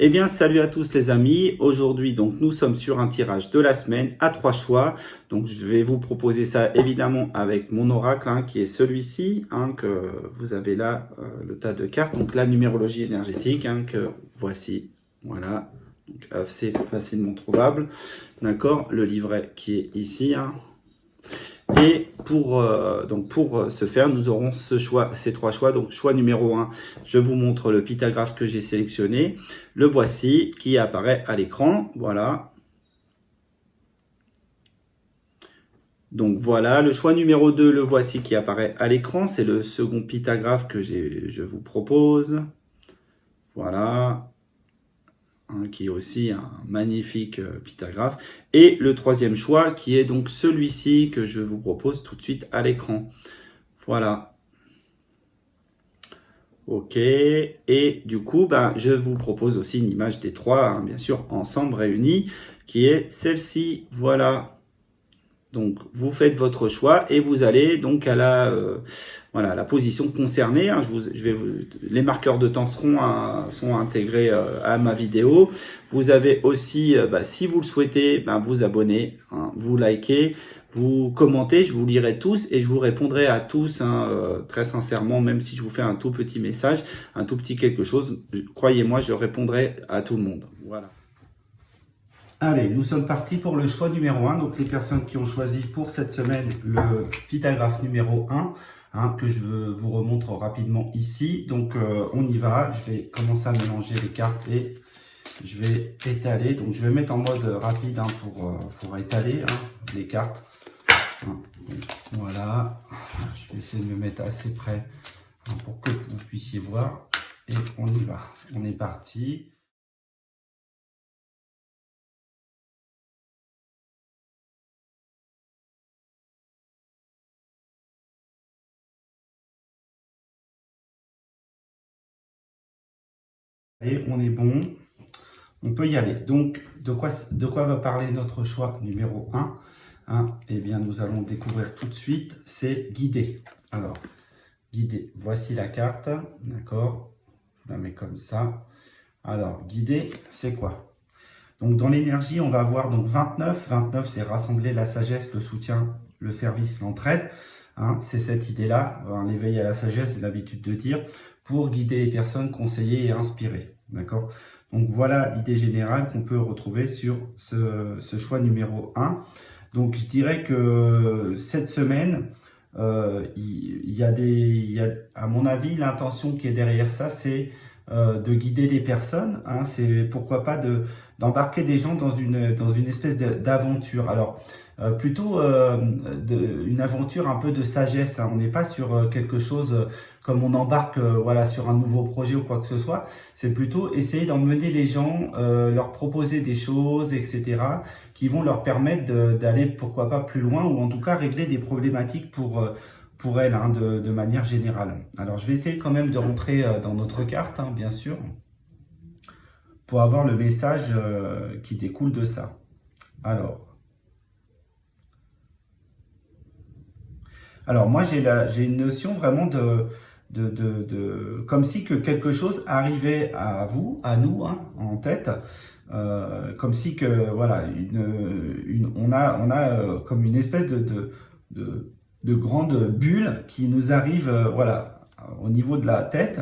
Eh bien, salut à tous les amis. Aujourd'hui, donc, nous sommes sur un tirage de la semaine à 3 choix. Donc, je vais vous proposer ça évidemment avec mon oracle, qui est celui-ci, que vous avez là, le tas de cartes. Donc, la numérologie énergétique, que voici. Voilà. Donc, assez facilement trouvable. D'accord. Le livret qui est ici, Et pour ce faire, nous aurons ces trois choix. Donc, choix numéro 1, je vous montre le pythagraphe que j'ai sélectionné. Le voici qui apparaît à l'écran. Voilà. Donc, voilà. Le choix numéro 2, le voici qui apparaît à l'écran. C'est le second pythagraphe que je vous propose. Voilà. Qui est aussi un magnifique pythagraphe. Et le troisième choix qui est donc celui-ci que je vous propose tout de suite à l'écran. Voilà. Ok, et du coup, je vous propose aussi une image des trois, bien sûr, ensemble réunis, qui est celle-ci. Voilà. Donc, vous faites votre choix et vous allez donc à la position concernée. Les marqueurs de temps sont intégrés à ma vidéo. Vous avez aussi, si vous le souhaitez, vous abonner, vous likez, vous commentez. Je vous lirai tous et je vous répondrai à tous très sincèrement, même si je vous fais un tout petit message, un tout petit quelque chose. Croyez-moi, je répondrai à tout le monde. Voilà. Allez, nous sommes partis pour le choix numéro 1. Donc, les personnes qui ont choisi pour cette semaine le pythagraphe numéro 1, que je vous remontre rapidement ici. Donc, on y va. Je vais commencer à mélanger les cartes et je vais étaler. Donc, je vais mettre en mode rapide pour étaler les cartes. Donc, voilà. Je vais essayer de me mettre assez près pour que vous puissiez voir. Et on y va. On est parti. Et on est bon, on peut y aller. Donc, de quoi va parler notre choix numéro 1 Eh bien, nous allons découvrir tout de suite, c'est guider. Alors, guider, voici la carte, d'accord. Je la mets comme ça. Alors, guider, c'est quoi? Donc, dans l'énergie, on va avoir donc 29. 29, c'est rassembler la sagesse, le soutien, le service, l'entraide. C'est cette idée-là, l'éveil à la sagesse, j'ai l'habitude de dire, pour guider les personnes, conseiller et inspirer. D'accord? Donc voilà l'idée générale qu'on peut retrouver sur ce choix numéro 1. Donc je dirais que cette semaine, il y a, à mon avis, l'intention qui est derrière ça, c'est de guider les personnes. C'est pourquoi pas d'embarquer des gens dans une espèce d'aventure. Alors, plutôt une aventure un peu de sagesse. On n'est pas sur quelque chose comme on embarque voilà, sur un nouveau projet ou quoi que ce soit. C'est plutôt essayer d'emmener les gens, leur proposer des choses, etc., qui vont leur permettre d'aller, pourquoi pas, plus loin, ou en tout cas régler des problématiques pour elles, de manière générale. Alors, je vais essayer quand même de rentrer dans notre carte, bien sûr, pour avoir le message qui découle de ça. Alors moi, j'ai une notion vraiment comme si que quelque chose arrivait à vous, à nous, en tête, comme si que voilà, on a comme une espèce de grande bulle qui nous arrive, voilà, au niveau de la tête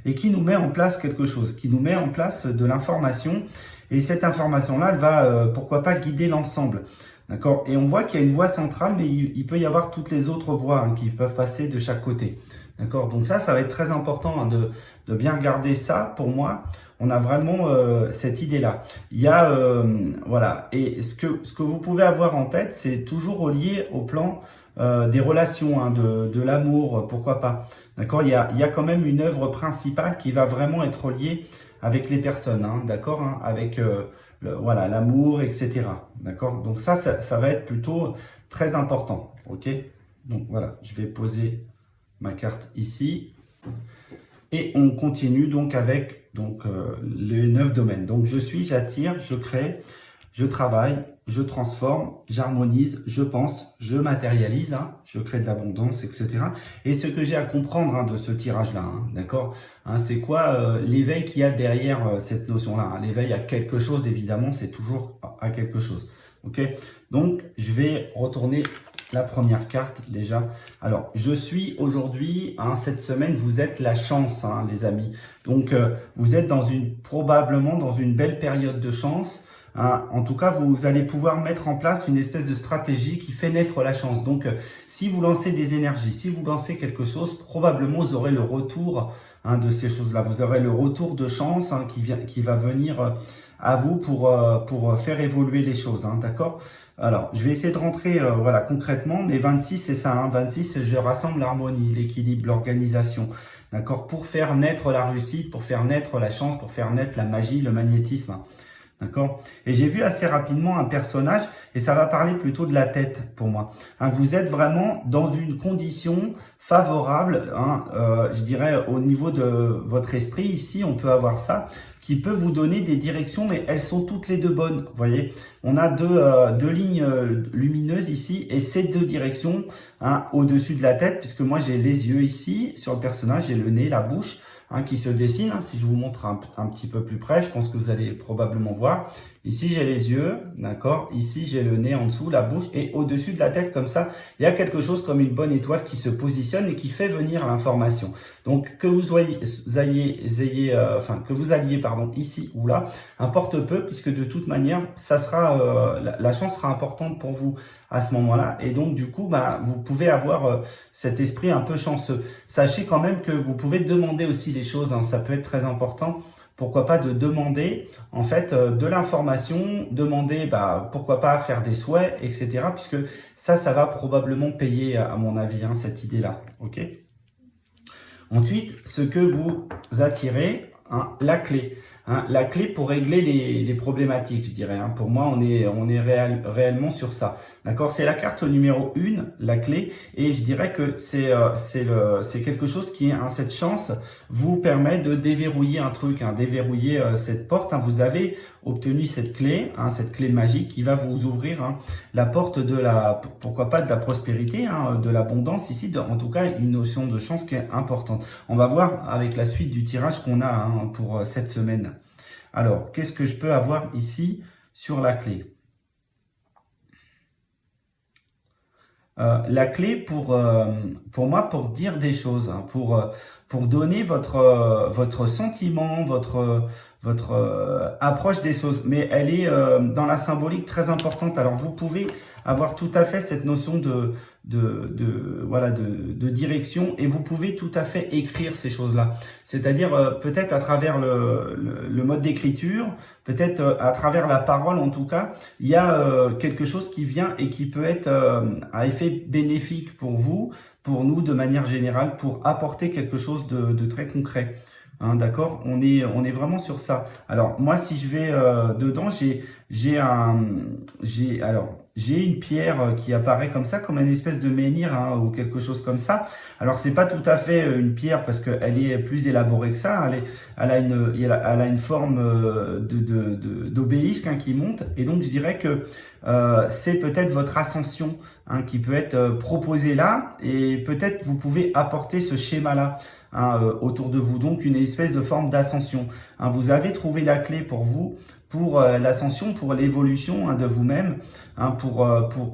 et qui nous met en place quelque chose, qui nous met en place de l'information. Et cette information-là, elle va, pourquoi pas, guider l'ensemble. D'accord? Et on voit qu'il y a une voie centrale, mais il peut y avoir toutes les autres voies qui peuvent passer de chaque côté. D'accord? Donc ça va être très important de bien regarder ça. Pour moi, on a vraiment cette idée-là. Il y a, voilà. Et ce que vous pouvez avoir en tête, c'est toujours relié au plan des relations, de l'amour, pourquoi pas. D'accord? Il y a quand même une œuvre principale qui va vraiment être reliée avec les personnes, d'accord? Avec voilà, l'amour, etc. D'accord? Donc ça va être plutôt très important. Ok? Donc voilà, je vais poser ma carte ici. Et on continue donc avec les 9 domaines. Donc j'attire, je crée, je travaille, je transforme, j'harmonise, je pense, je matérialise, hein, je crée de l'abondance, etc. Et ce que j'ai à comprendre de ce tirage-là, d'accord, c'est quoi l'éveil qu'il y a derrière cette notion-là. L'éveil à quelque chose, évidemment, c'est toujours à quelque chose. Ok, donc je vais retourner la première carte déjà. Alors, je suis aujourd'hui, cette semaine, vous êtes la chance, les amis. Donc, vous êtes probablement dans une belle période de chance. En tout cas, vous allez pouvoir mettre en place une espèce de stratégie qui fait naître la chance. Donc, si vous lancez des énergies, si vous lancez quelque chose, probablement vous aurez le retour de ces choses-là. Vous aurez le retour de chance qui va venir à vous pour faire évoluer les choses, d'accord? Alors, je vais essayer de rentrer voilà, concrètement, mais 26, c'est ça. 26, je rassemble l'harmonie, l'équilibre, l'organisation, d'accord? Pour faire naître la réussite, pour faire naître la chance, pour faire naître la magie, le magnétisme. D'accord? Et j'ai vu assez rapidement un personnage, et ça va parler plutôt de la tête pour moi. Vous êtes vraiment dans une condition favorable, je dirais au niveau de votre esprit, ici on peut avoir ça, qui peut vous donner des directions, mais elles sont toutes les deux bonnes. Vous voyez, on a deux lignes lumineuses ici, et ces deux directions au-dessus de la tête, puisque moi j'ai les yeux ici, sur le personnage, j'ai le nez, la bouche, qui se dessine. Si je vous montre un petit peu plus près, je pense que vous allez probablement voir. Ici, j'ai les yeux, d'accord? Ici, j'ai le nez en dessous, la bouche, et au-dessus de la tête, comme ça, il y a quelque chose comme une bonne étoile qui se positionne et qui fait venir l'information. Donc, que vous alliez, ici ou là, importe peu, puisque de toute manière, ça sera, la chance sera importante pour vous à ce moment-là. Et donc, du coup, vous pouvez avoir cet esprit un peu chanceux. Sachez quand même que vous pouvez demander aussi les choses, ça peut être très important. Pourquoi pas de demander en fait de l'information, demander pourquoi pas faire des souhaits, etc. Puisque ça va probablement payer à mon avis, cette idée-là. Ok. Ensuite, ce que vous attirez, la clé. La clé pour régler les problématiques, je dirais. Pour moi, on est réellement sur ça. D'accord? C'est la carte numéro 1, la clé. Et je dirais que c'est quelque chose qui, cette chance, vous permet de déverrouiller un truc, déverrouiller cette porte. Vous avez obtenu cette clé magique qui va vous ouvrir la porte de pourquoi pas de la prospérité, de l'abondance ici. En tout cas, une notion de chance qui est importante. On va voir avec la suite du tirage qu'on a pour cette semaine. Alors, qu'est-ce que je peux avoir ici sur la clé? La clé pour moi, pour dire des choses, pour donner votre sentiment, votre approche des choses. Mais elle est dans la symbolique très importante. Alors, vous pouvez avoir tout à fait cette notion de direction, et vous pouvez tout à fait écrire ces choses-là. C'est-à-dire peut-être à travers le mode d'écriture, peut-être à travers la parole en tout cas, il y a quelque chose qui vient et qui peut être à effet bénéfique pour vous, pour nous de manière générale, pour apporter quelque chose de très concret. D'accord, on est vraiment sur ça. Alors moi, si je vais dedans, j'ai une pierre qui apparaît comme ça, comme une espèce de menhir ou quelque chose comme ça. Alors c'est pas tout à fait une pierre parce qu'elle est plus élaborée que ça. Elle a une forme d'obélisque qui monte, et donc je dirais que c'est peut-être votre ascension qui peut être proposée là, et peut-être vous pouvez apporter ce schéma-là autour de vous, donc une espèce de forme d'ascension. Vous avez trouvé la clé pour vous, pour l'ascension, pour l'évolution de vous-même, pour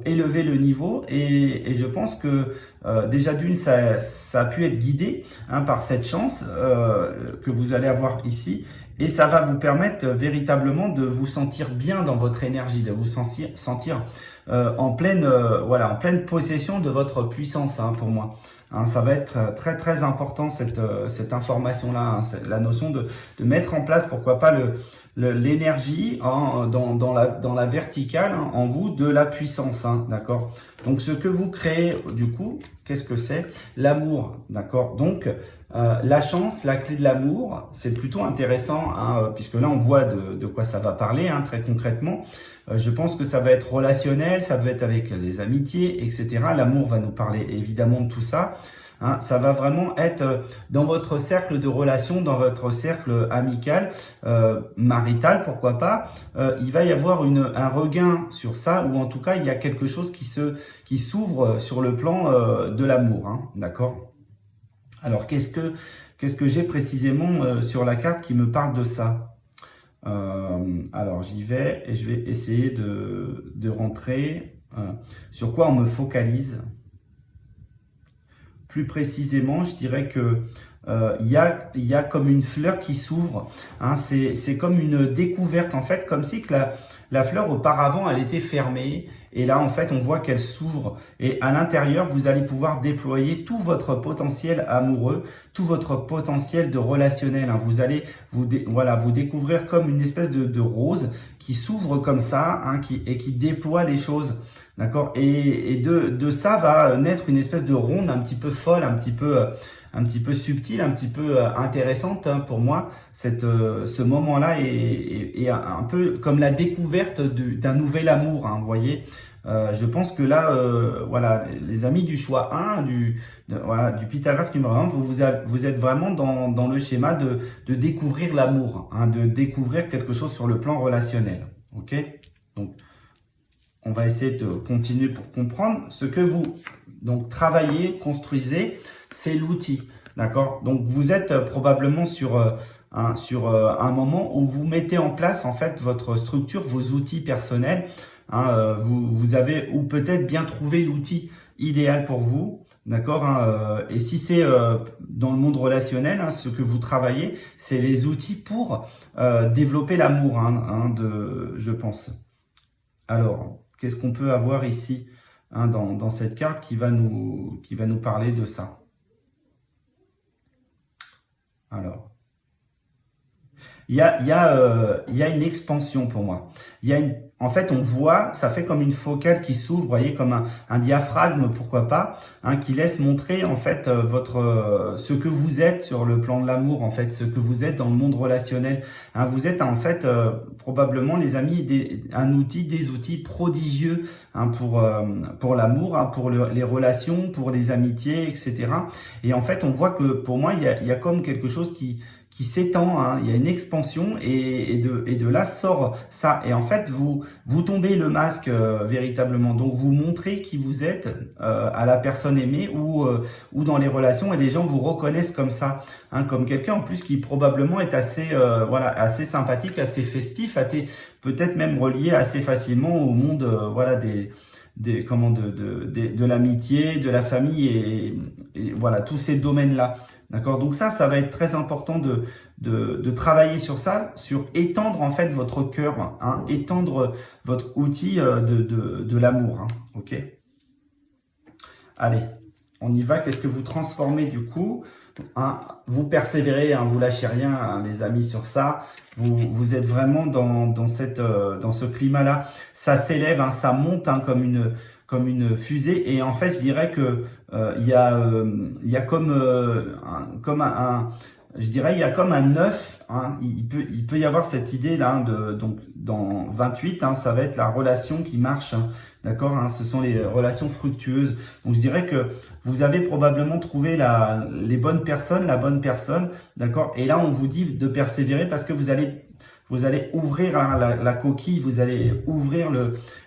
élever le niveau, et je pense que déjà d'une, ça a pu être guidé par cette chance que vous allez avoir ici, et ça va vous permettre véritablement de vous sentir bien dans votre énergie, de vous sentir en pleine possession de votre puissance, pour moi. Ça va être très très important cette information-là, la notion de mettre en place, pourquoi pas l'énergie dans la verticale en vous de la puissance, d'accord. Donc ce que vous créez du coup, qu'est-ce que c'est? L'amour, d'accord. Donc la chance, la clé de l'amour, c'est plutôt intéressant, puisque là on voit de quoi ça va parler très concrètement. Je pense que ça va être relationnel, ça va être avec les amitiés, etc. L'amour va nous parler évidemment de tout ça. hein, ça va vraiment être dans votre cercle de relations, dans votre cercle amical, marital, pourquoi pas. Il va y avoir un regain sur ça, ou en tout cas, il y a quelque chose qui s'ouvre sur le plan de l'amour, hein, d'accord? Alors, qu'est-ce que j'ai précisément sur la carte qui me parle de ça? Alors, j'y vais et je vais essayer de rentrer. Sur quoi on me focalise? Plus précisément, je dirais que il y a comme une fleur qui s'ouvre, hein, c'est comme une découverte en fait, comme si que la fleur auparavant elle était fermée et là en fait on voit qu'elle s'ouvre et à l'intérieur vous allez pouvoir déployer tout votre potentiel amoureux, tout votre potentiel de relationnel, hein. Vous allez voilà, vous découvrir comme une espèce de rose qui s'ouvre comme ça, hein, et qui déploie les choses. D'accord? Et de ça va naître une espèce de ronde un petit peu folle, un petit peu subtile, un petit peu intéressante, hein, pour moi. Ce moment-là est un peu comme la découverte d'un nouvel amour, hein, vous voyez. Je pense que là, voilà, les amis du choix 1, voilà, du Pythagraphe numéro 1, vous êtes vraiment dans le schéma de découvrir l'amour, hein, de découvrir quelque chose sur le plan relationnel. Ok? Donc, on va essayer de continuer pour comprendre ce que vous donc travaillez, construisez, c'est l'outil, d'accord? Donc vous êtes probablement sur un moment où vous mettez en place en fait votre structure, vos outils personnels, hein, vous avez ou peut-être bien trouvé l'outil idéal pour vous. D'accord, hein, et si c'est dans le monde relationnel, hein, ce que vous travaillez, c'est les outils pour développer l'amour, hein, je pense. Alors, qu'est-ce qu'on peut avoir ici, hein, dans cette carte qui va nous parler de ça? Alors, il y a une expansion pour moi. En fait, on voit, ça fait comme une focale qui s'ouvre, vous voyez, comme un diaphragme, pourquoi pas, hein, qui laisse montrer en fait ce que vous êtes sur le plan de l'amour, en fait, ce que vous êtes dans le monde relationnel. Hein, vous êtes en fait probablement les amis des outils prodigieux, hein, pour l'amour, hein, pour les relations, pour les amitiés, etc. Et en fait, on voit que pour moi, il y a comme quelque chose qui s'étend, hein, il y a une expansion et de là sort ça. Et en fait, vous tombez le masque véritablement. Donc, vous montrez qui vous êtes à la personne aimée ou dans les relations et les gens vous reconnaissent comme ça, hein, comme quelqu'un en plus qui probablement est assez, voilà, assez sympathique, assez festif, peut-être même relié assez facilement au monde, voilà, de l'amitié, de la famille et voilà, tous ces domaines-là. D'accord? Donc ça va être très important de travailler sur ça, sur étendre en fait votre cœur, hein, étendre votre outil de l'amour. Hein, ok? Allez, on y va. Qu'est-ce que vous transformez du coup, hein? Vous persévérez, hein, vous lâchez rien, hein, les amis, sur ça. Vous êtes vraiment dans ce climat-là. Ça s'élève, hein, ça monte, hein, comme une fusée. Et en fait, je dirais que il y a comme je dirais, il y a comme un œuf, hein, il peut y avoir cette idée là, hein, donc dans 28, hein, ça va être la relation qui marche, hein, d'accord, hein, ce sont les relations fructueuses. Donc je dirais que vous avez probablement trouvé la bonne personne, d'accord. Et là on vous dit de persévérer parce que vous allez ouvrir, hein, la coquille, vous allez ouvrir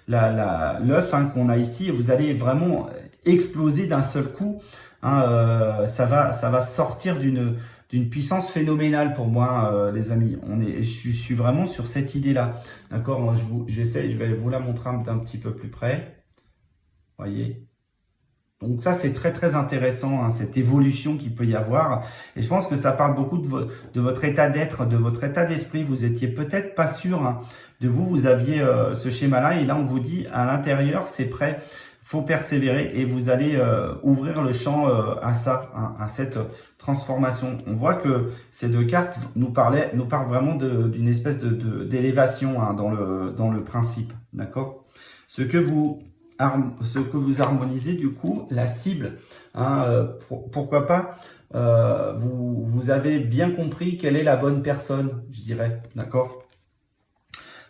l'œuf, hein, qu'on a ici, et vous allez vraiment exploser d'un seul coup. Hein, ça va sortir d'une puissance phénoménale pour moi, les amis. Je suis vraiment sur cette idée-là. D'accord? Je vais vous la montrer d'un petit peu plus près. Voyez? Donc ça, c'est très très intéressant, hein, cette évolution qu'il peut y avoir. Et je pense que ça parle beaucoup de votre état d'être, de votre état d'esprit. Vous étiez peut-être pas sûr, hein, de vous aviez ce schéma-là. Et là, on vous dit, à l'intérieur, c'est prêt. Faut persévérer et vous allez ouvrir le champ à ça, hein, à cette transformation. On voit que ces deux cartes nous parlent vraiment d'une espèce d'élévation, hein, dans le principe, d'accord? Ce que vous harmonisez du coup, la cible, hein, pourquoi pas, vous avez bien compris quelle est la bonne personne, je dirais, d'accord?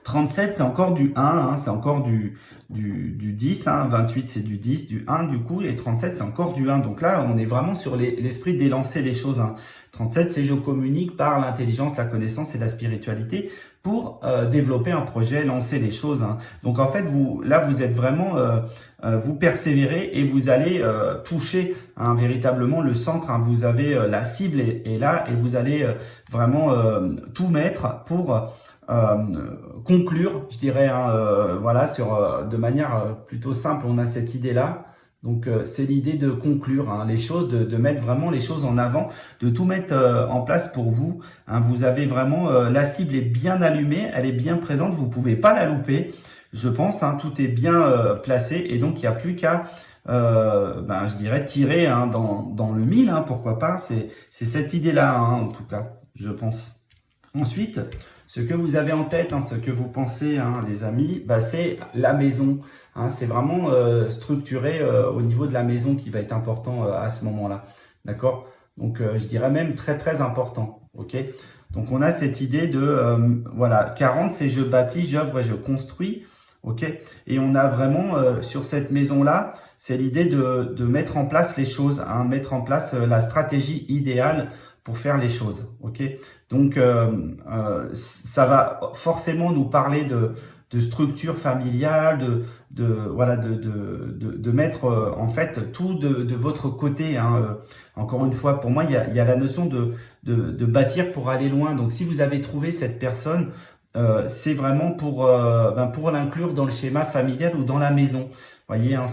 37, c'est encore du 1, hein, c'est encore du 10, hein, 28 c'est du 10, du 1 du coup, et 37 c'est encore du 1. Donc là, on est vraiment sur l'esprit d'élancer les choses. Hein. 37, c'est je communique par l'intelligence, la connaissance et la spiritualité pour développer un projet, lancer les choses. Hein. Donc en fait, vous êtes vraiment, vous persévérez et vous allez toucher hein, véritablement le centre. Hein. Vous avez la cible est là et vous allez vraiment tout mettre pour conclure, je dirais, hein, voilà, de manière plutôt simple, on a cette idée-là. Donc c'est l'idée de conclure hein, les choses, de mettre vraiment les choses en avant, de tout mettre en place pour vous. Hein. Vous avez vraiment, la cible est bien allumée, elle est bien présente, vous pouvez pas la louper, je pense. Hein, tout est bien placé et donc il n'y a plus qu'à, je dirais, tirer hein, dans le mille, hein, pourquoi pas. C'est cette idée-là, hein, en tout cas, je pense. Ensuite, ce que vous avez en tête, hein, ce que vous pensez, hein, les amis, c'est la maison. Hein, c'est vraiment structuré au niveau de la maison qui va être important à ce moment-là. D'accord? Donc, je dirais même très, très important. Ok? Donc, on a cette idée de, voilà, 40, c'est je bâtis, j'œuvre et je construis. Ok? Et on a vraiment, sur cette maison-là, c'est l'idée de mettre en place les choses, hein, mettre en place la stratégie idéale pour faire les choses, ok? Donc, ça va forcément nous parler de structure familiale, voilà, de mettre en fait tout de votre côté. Hein. Encore une fois, pour moi, il y a la notion de bâtir pour aller loin. Donc, si vous avez trouvé cette personne, c'est vraiment pour l'inclure dans le schéma familial ou dans la maison. Vous voyez, hein,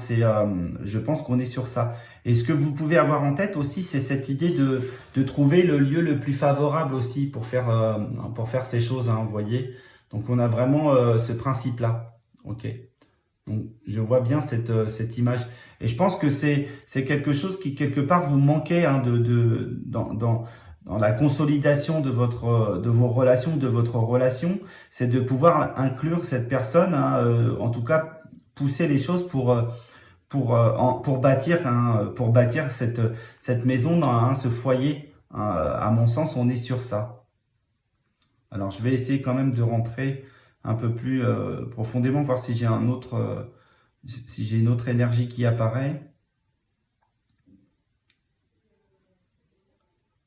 je pense qu'on est sur ça. Et ce que vous pouvez avoir en tête aussi, c'est cette idée de trouver le lieu le plus favorable aussi pour faire ces choses, hein, vous voyez. Donc, on a vraiment ce principe-là. Ok. Donc, je vois bien cette image. Et je pense que c'est quelque chose qui, quelque part, vous manquait hein, dans la consolidation de vos relations, de votre relation. C'est de pouvoir inclure cette personne, hein, en tout cas, pousser les choses pour bâtir cette maison, hein, ce foyer. Hein, à mon sens, on est sur ça. Alors, je vais essayer quand même de rentrer un peu plus profondément, voir si j'ai si j'ai une autre énergie qui apparaît.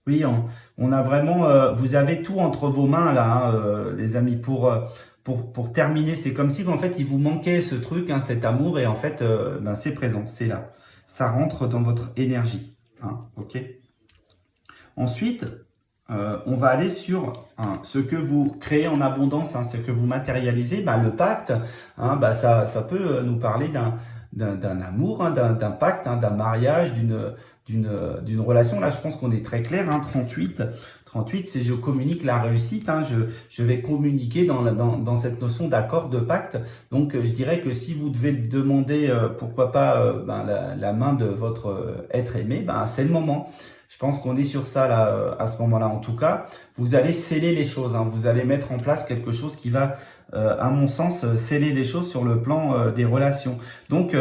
Oui, on a vraiment, vous avez tout entre vos mains là, hein, les amis, pour terminer. C'est comme si en fait il vous manquait ce truc, hein, cet amour, et en fait, c'est présent, c'est là. Ça rentre dans votre énergie. Hein, ok. Ensuite, on va aller sur hein, ce que vous créez en abondance, hein, ce que vous matérialisez, le pacte. Hein, ça peut nous parler d'un amour, hein, d'un pacte, hein, d'un mariage, d'une relation. Là, je pense qu'on est très clair. Hein, 38, c'est je communique la réussite. Hein, je vais communiquer dans cette notion d'accord, de pacte. Donc, je dirais que si vous devez demander, pourquoi pas, la main de votre être aimé, c'est le moment. Je pense qu'on est sur ça là, à ce moment-là. En tout cas, vous allez sceller les choses. Hein. Vous allez mettre en place quelque chose qui va, à mon sens, sceller les choses sur le plan des relations. Donc,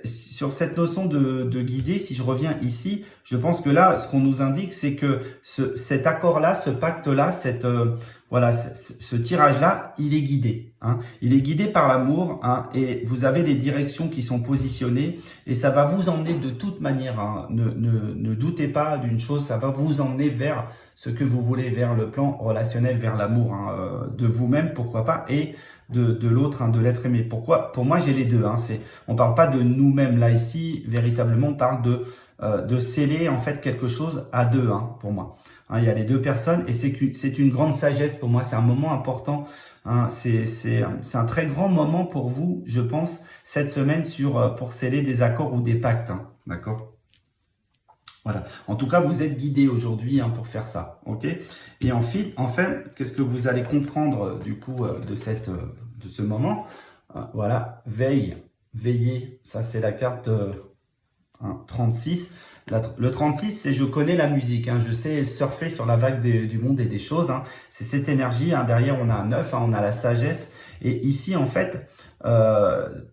sur cette notion de guider, si je reviens ici, je pense que là, ce qu'on nous indique, c'est que cet accord-là, ce pacte-là, ce tirage-là, il est guidé. Hein. Il est guidé par l'amour, hein, et vous avez des directions qui sont positionnées et ça va vous emmener de toute manière. Hein. Ne doutez pas d'une chose, ça va vous emmener vers ce que vous voulez, vers le plan relationnel, vers l'amour, hein, de vous-même, pourquoi pas, et de l'autre, hein, de l'être aimé. Pourquoi? Pour moi, j'ai les deux. Hein. On parle pas de nous-mêmes là ici, véritablement, on parle de sceller en fait quelque chose à deux, hein, pour moi. Hein, il y a les deux personnes et c'est une grande sagesse pour moi. C'est un moment important. Hein, c'est un très grand moment pour vous, je pense, cette semaine pour sceller des accords ou des pactes. Hein, d'accord? Voilà. En tout cas, vous êtes guidé aujourd'hui, hein, pour faire ça, ok? Et enfin, qu'est-ce que vous allez comprendre du coup de ce moment? Voilà, veiller. Ça, c'est la carte 36. Le 36, c'est je connais la musique, hein, je sais surfer sur la vague du monde et des choses. Hein, c'est cette énergie. Hein, derrière, on a un 9, hein, on a la sagesse. Et ici, en fait,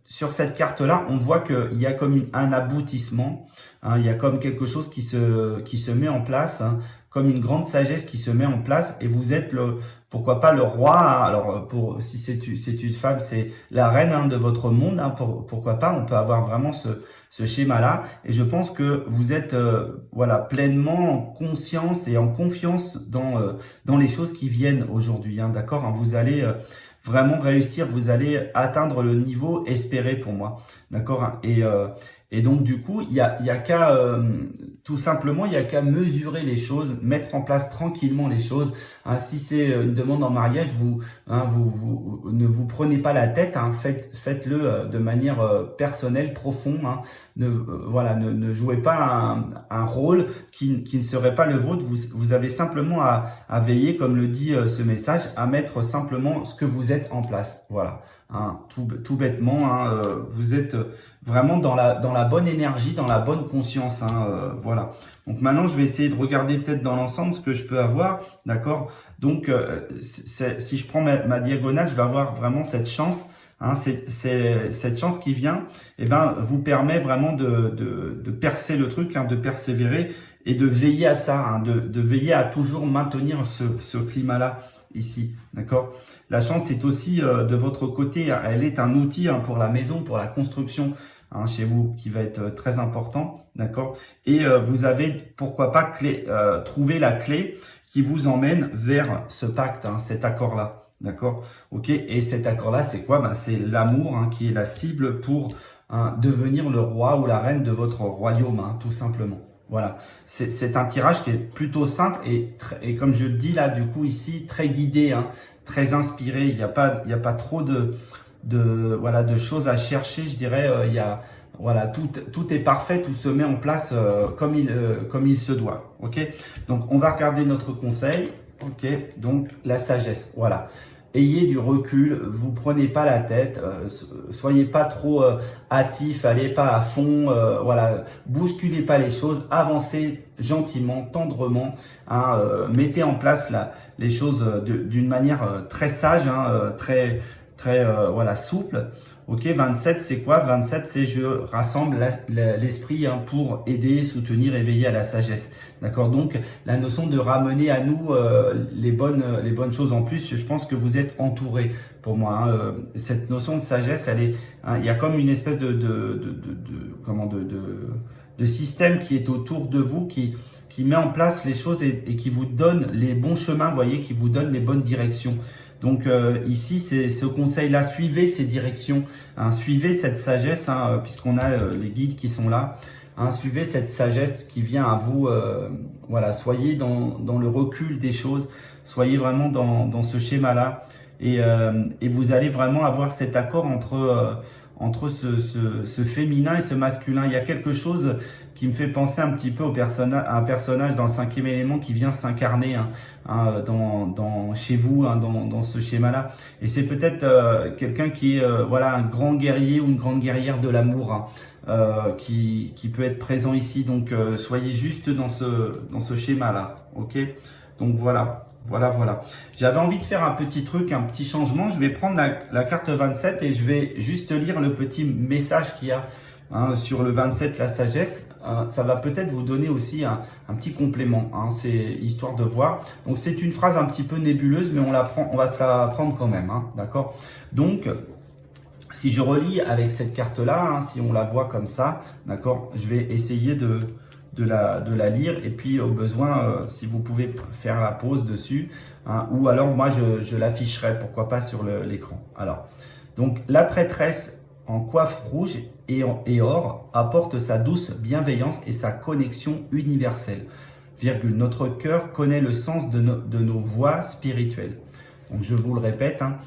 sur cette carte-là, on voit qu'il y a comme un aboutissement. Hein, il y a comme quelque chose qui se met en place, hein, comme une grande sagesse qui se met en place. Et vous êtes pourquoi pas le roi, hein. Alors si c'est une femme, c'est la reine, hein, de votre monde, hein. Pourquoi pas, on peut avoir vraiment ce schéma-là. Et je pense que vous êtes voilà, pleinement en conscience et en confiance dans les choses qui viennent aujourd'hui, hein, d'accord, hein. Vous allez vraiment réussir, vous allez atteindre le niveau espéré pour moi, d'accord, hein. Et donc du coup, il y a qu'à tout simplement, il y a qu'à mesurer les choses, mettre en place tranquillement les choses, hein. Si c'est une demande en mariage, vous ne vous prenez pas la tête, hein. Faites-le de manière personnelle, profonde, hein. Voilà, ne jouez pas un rôle qui ne serait pas le vôtre. Vous avez simplement à veiller, comme le dit ce message, à mettre simplement ce que vous êtes en place. Voilà, hein, tout bêtement, hein, vous êtes vraiment dans la bonne énergie, dans la bonne conscience, hein, voilà. Donc maintenant, je vais essayer de regarder peut-être dans l'ensemble ce que je peux avoir, d'accord. Donc, si je prends ma diagonale, je vais avoir vraiment cette chance. Hein, cette chance qui vient, eh ben, vous permet vraiment de percer le truc, hein, de persévérer et de veiller à ça, hein, de veiller à toujours maintenir ce climat-là ici, d'accord. La chance est aussi de votre côté, hein. Elle est un outil, hein, pour la maison, pour la construction, hein, chez vous, qui va être très important, d'accord. Et vous avez, pourquoi pas, trouver la clé qui vous emmène vers ce pacte, hein, cet accord-là. D'accord, ok. Et cet accord-là, c'est quoi? Ben, c'est l'amour, hein, qui est la cible pour, hein, devenir le roi ou la reine de votre royaume, hein, tout simplement. Voilà, c'est un tirage qui est plutôt simple et comme je le dis là, du coup ici, très guidé, hein, très inspiré. Il n'y a pas trop voilà, de choses à chercher, je dirais. Voilà, tout est parfait, tout se met en place comme il se doit. Ok, donc on va regarder notre conseil. Ok, donc la sagesse, voilà. Ayez du recul, vous prenez pas la tête, soyez pas trop hâtif, allez pas à fond, voilà, bousculez pas les choses, avancez gentiment, tendrement, hein, mettez en place les choses d'une manière très sage, hein, très voilà, souple. Ok, 27, c'est quoi? 27, c'est je rassemble l'esprit, hein, pour aider, soutenir, éveiller à la sagesse. D'accord? Donc, la notion de ramener à nous les bonnes choses en plus, je pense que vous êtes entouré pour moi, hein. Cette notion de sagesse, elle est, hein, il y a comme une espèce de système qui est autour de vous, qui met en place les choses et qui vous donne les bons chemins, vous voyez, qui vous donne les bonnes directions. Donc ici, c'est ce conseil-là, suivez ces directions, hein, suivez cette sagesse, hein, puisqu'on a les guides qui sont là, hein, suivez cette sagesse qui vient à vous, voilà, soyez dans le recul des choses, soyez vraiment dans ce schéma-là, et vous allez vraiment avoir cet accord entre ce féminin et ce masculin. Il y a quelque chose qui me fait penser un petit peu à un personnage dans le cinquième élément qui vient s'incarner, hein, hein, chez vous, hein, dans ce schéma-là. Et c'est peut-être quelqu'un qui est voilà, un grand guerrier ou une grande guerrière de l'amour, hein, qui peut être présent ici. Donc soyez juste dans ce schéma-là. Ok? Donc voilà. Voilà. J'avais envie de faire un petit truc, un petit changement. Je vais prendre la carte 27 et je vais juste lire le petit message qu'il y a, hein, sur le 27, la sagesse. Ça va peut-être vous donner aussi un petit complément, hein, c'est histoire de voir. Donc c'est une phrase un petit peu nébuleuse, mais on va se la prendre quand même, hein, d'accord? Donc, si je relis avec cette carte-là, hein, si on la voit comme ça, d'accord, je vais essayer de la lire, et puis au besoin, si vous pouvez faire la pause dessus, hein, ou alors moi je l'afficherai, pourquoi pas, sur l'écran. Alors, donc la prêtresse en coiffe rouge et or apporte sa douce bienveillance et sa connexion universelle. Virgule, notre cœur connaît le sens de nos voies spirituelles. Donc je vous le répète, hein,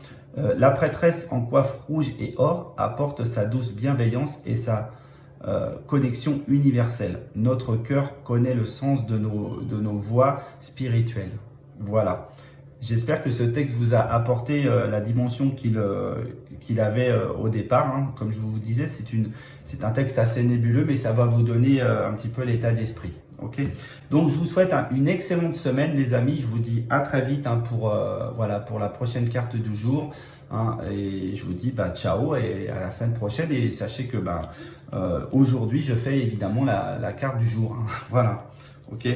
la prêtresse en coiffe rouge et or apporte sa douce bienveillance et sa connexion universelle. Notre cœur connaît le sens de nos voies spirituelles. Voilà. J'espère que ce texte vous a apporté la dimension qu'il avait au départ, hein. Comme je vous disais, c'est un texte assez nébuleux, mais ça va vous donner un petit peu l'état d'esprit. Ok. Donc je vous souhaite une excellente semaine, les amis. Je vous dis à très vite, hein, voilà, pour la prochaine carte du jour, hein, et je vous dis ciao et à la semaine prochaine. Et sachez que aujourd'hui je fais évidemment la carte du jour, hein. Voilà. Ok.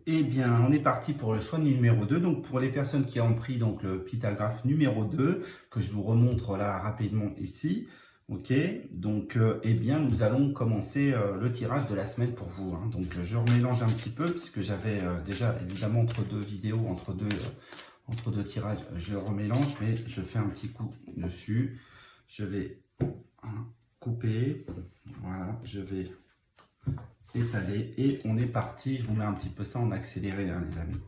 Eh bien, on est parti pour le choix numéro 2. Donc, pour les personnes qui ont pris donc, le pictographe numéro 2, que je vous remontre là rapidement ici. Ok, donc, eh bien, nous allons commencer le tirage de la semaine pour vous. Hein. Donc, je remélange un petit peu, puisque j'avais déjà, évidemment, entre deux vidéos, entre deux tirages, je remélange, mais je fais un petit coup dessus. Je vais couper. Voilà, je vais étaler et on est parti. Je vous mets un petit peu ça en accéléré, hein, les amis.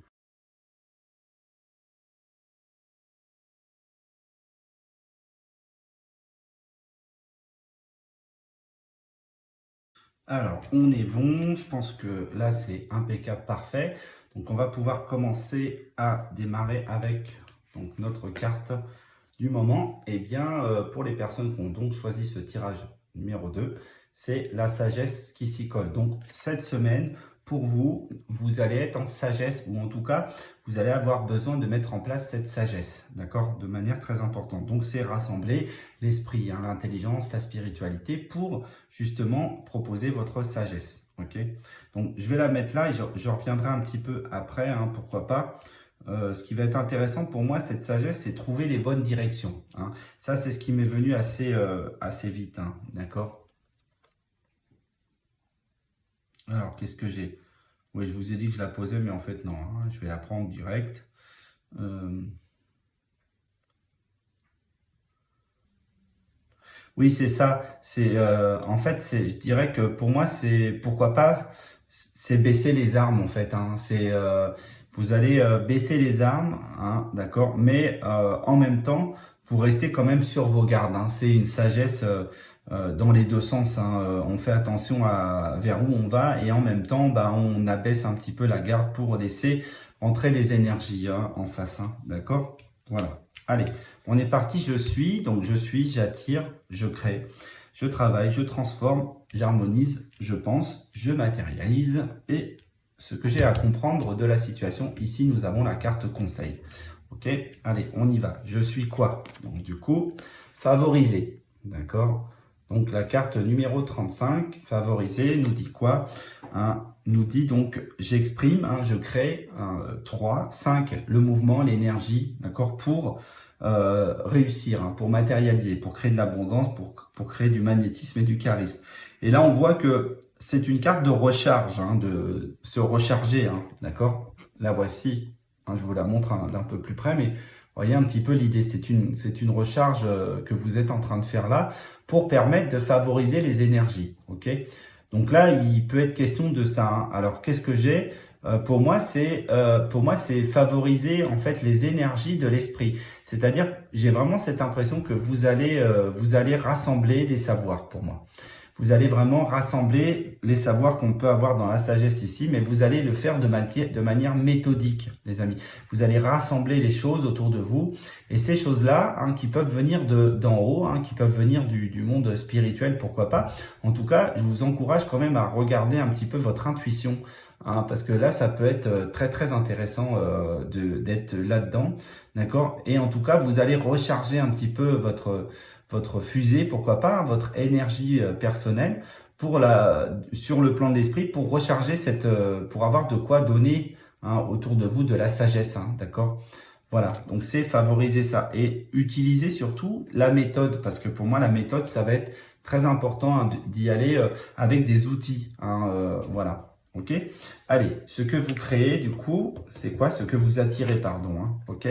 Alors, on est bon. Je pense que là, c'est impeccable, parfait. Donc, on va pouvoir commencer à démarrer avec donc, notre carte du moment. Et bien, pour les personnes qui ont donc choisi ce tirage numéro 2, c'est la sagesse qui s'y colle. Donc, cette semaine, pour vous, vous allez être en sagesse, ou en tout cas, vous allez avoir besoin de mettre en place cette sagesse, d'accord, de manière très importante. Donc, c'est rassembler l'esprit, hein, l'intelligence, la spiritualité, pour justement proposer votre sagesse, ok. Donc, je vais la mettre là et je reviendrai un petit peu après, hein, pourquoi pas. Ce qui va être intéressant pour moi, cette sagesse, c'est trouver les bonnes directions. Hein. Ça, c'est ce qui m'est venu assez vite, hein, d'accord. Alors, qu'est-ce que j'ai? Oui, je vous ai dit que je la posais, mais en fait, non. Hein, je vais la prendre direct. Oui, c'est ça. En fait, je dirais que pour moi, c'est pourquoi pas, c'est baisser les armes en fait. Hein. Vous allez baisser les armes, hein, d'accord, mais en même temps, vous restez quand même sur vos gardes. Hein. C'est une sagesse dans les deux sens. Hein. On fait attention à vers où on va et en même temps, bah, on abaisse un petit peu la garde pour laisser entrer les énergies hein, en face. Hein, d'accord? Voilà. Allez. On est parti, donc je suis, j'attire, je crée, je travaille, je transforme, j'harmonise, je pense, je matérialise et ce que j'ai à comprendre de la situation. Ici, nous avons la carte conseil. Ok, allez, on y va. Je suis quoi? Donc du coup, favoriser, d'accord? Donc la carte numéro 35, favoriser, nous dit quoi? Nous dit donc, j'exprime, je crée, 3, 5, le mouvement, l'énergie, d'accord? Pour réussir, hein, pour matérialiser, pour créer de l'abondance, pour créer du magnétisme et du charisme. Et là, on voit que c'est une carte de recharge, hein, de se recharger, hein, d'accord? La voici, hein, je vous la montre d'un peu plus près, mais voyez un petit peu l'idée, c'est une recharge que vous êtes en train de faire là pour permettre de favoriser les énergies, ok? Donc là, il peut être question de ça. Hein. Alors, qu'est-ce que j'ai? Pour moi, c'est favoriser en fait les énergies de l'esprit. C'est-à-dire, j'ai vraiment cette impression que vous allez rassembler des savoirs pour moi. Vous allez vraiment rassembler les savoirs qu'on peut avoir dans la sagesse ici, mais vous allez le faire de manière méthodique, les amis. Vous allez rassembler les choses autour de vous, et ces choses-là, hein, qui peuvent venir d'en haut, hein, qui peuvent venir du monde spirituel, pourquoi pas. En tout cas, je vous encourage quand même à regarder un petit peu votre intuition, hein, parce que là, ça peut être très très intéressant d'être là-dedans, d'accord. Et en tout cas, vous allez recharger un petit peu votre fusée, pourquoi pas, votre énergie personnelle sur le plan de l'esprit pour recharger pour avoir de quoi donner hein, autour de vous de la sagesse, hein, d'accord? Voilà, donc c'est favoriser ça et utiliser surtout la méthode parce que pour moi la méthode ça va être très important hein, d'y aller avec des outils, hein, voilà. Ok. Allez, ce que vous créez du coup, c'est quoi? Ce que vous attirez, pardon. Hein, ok.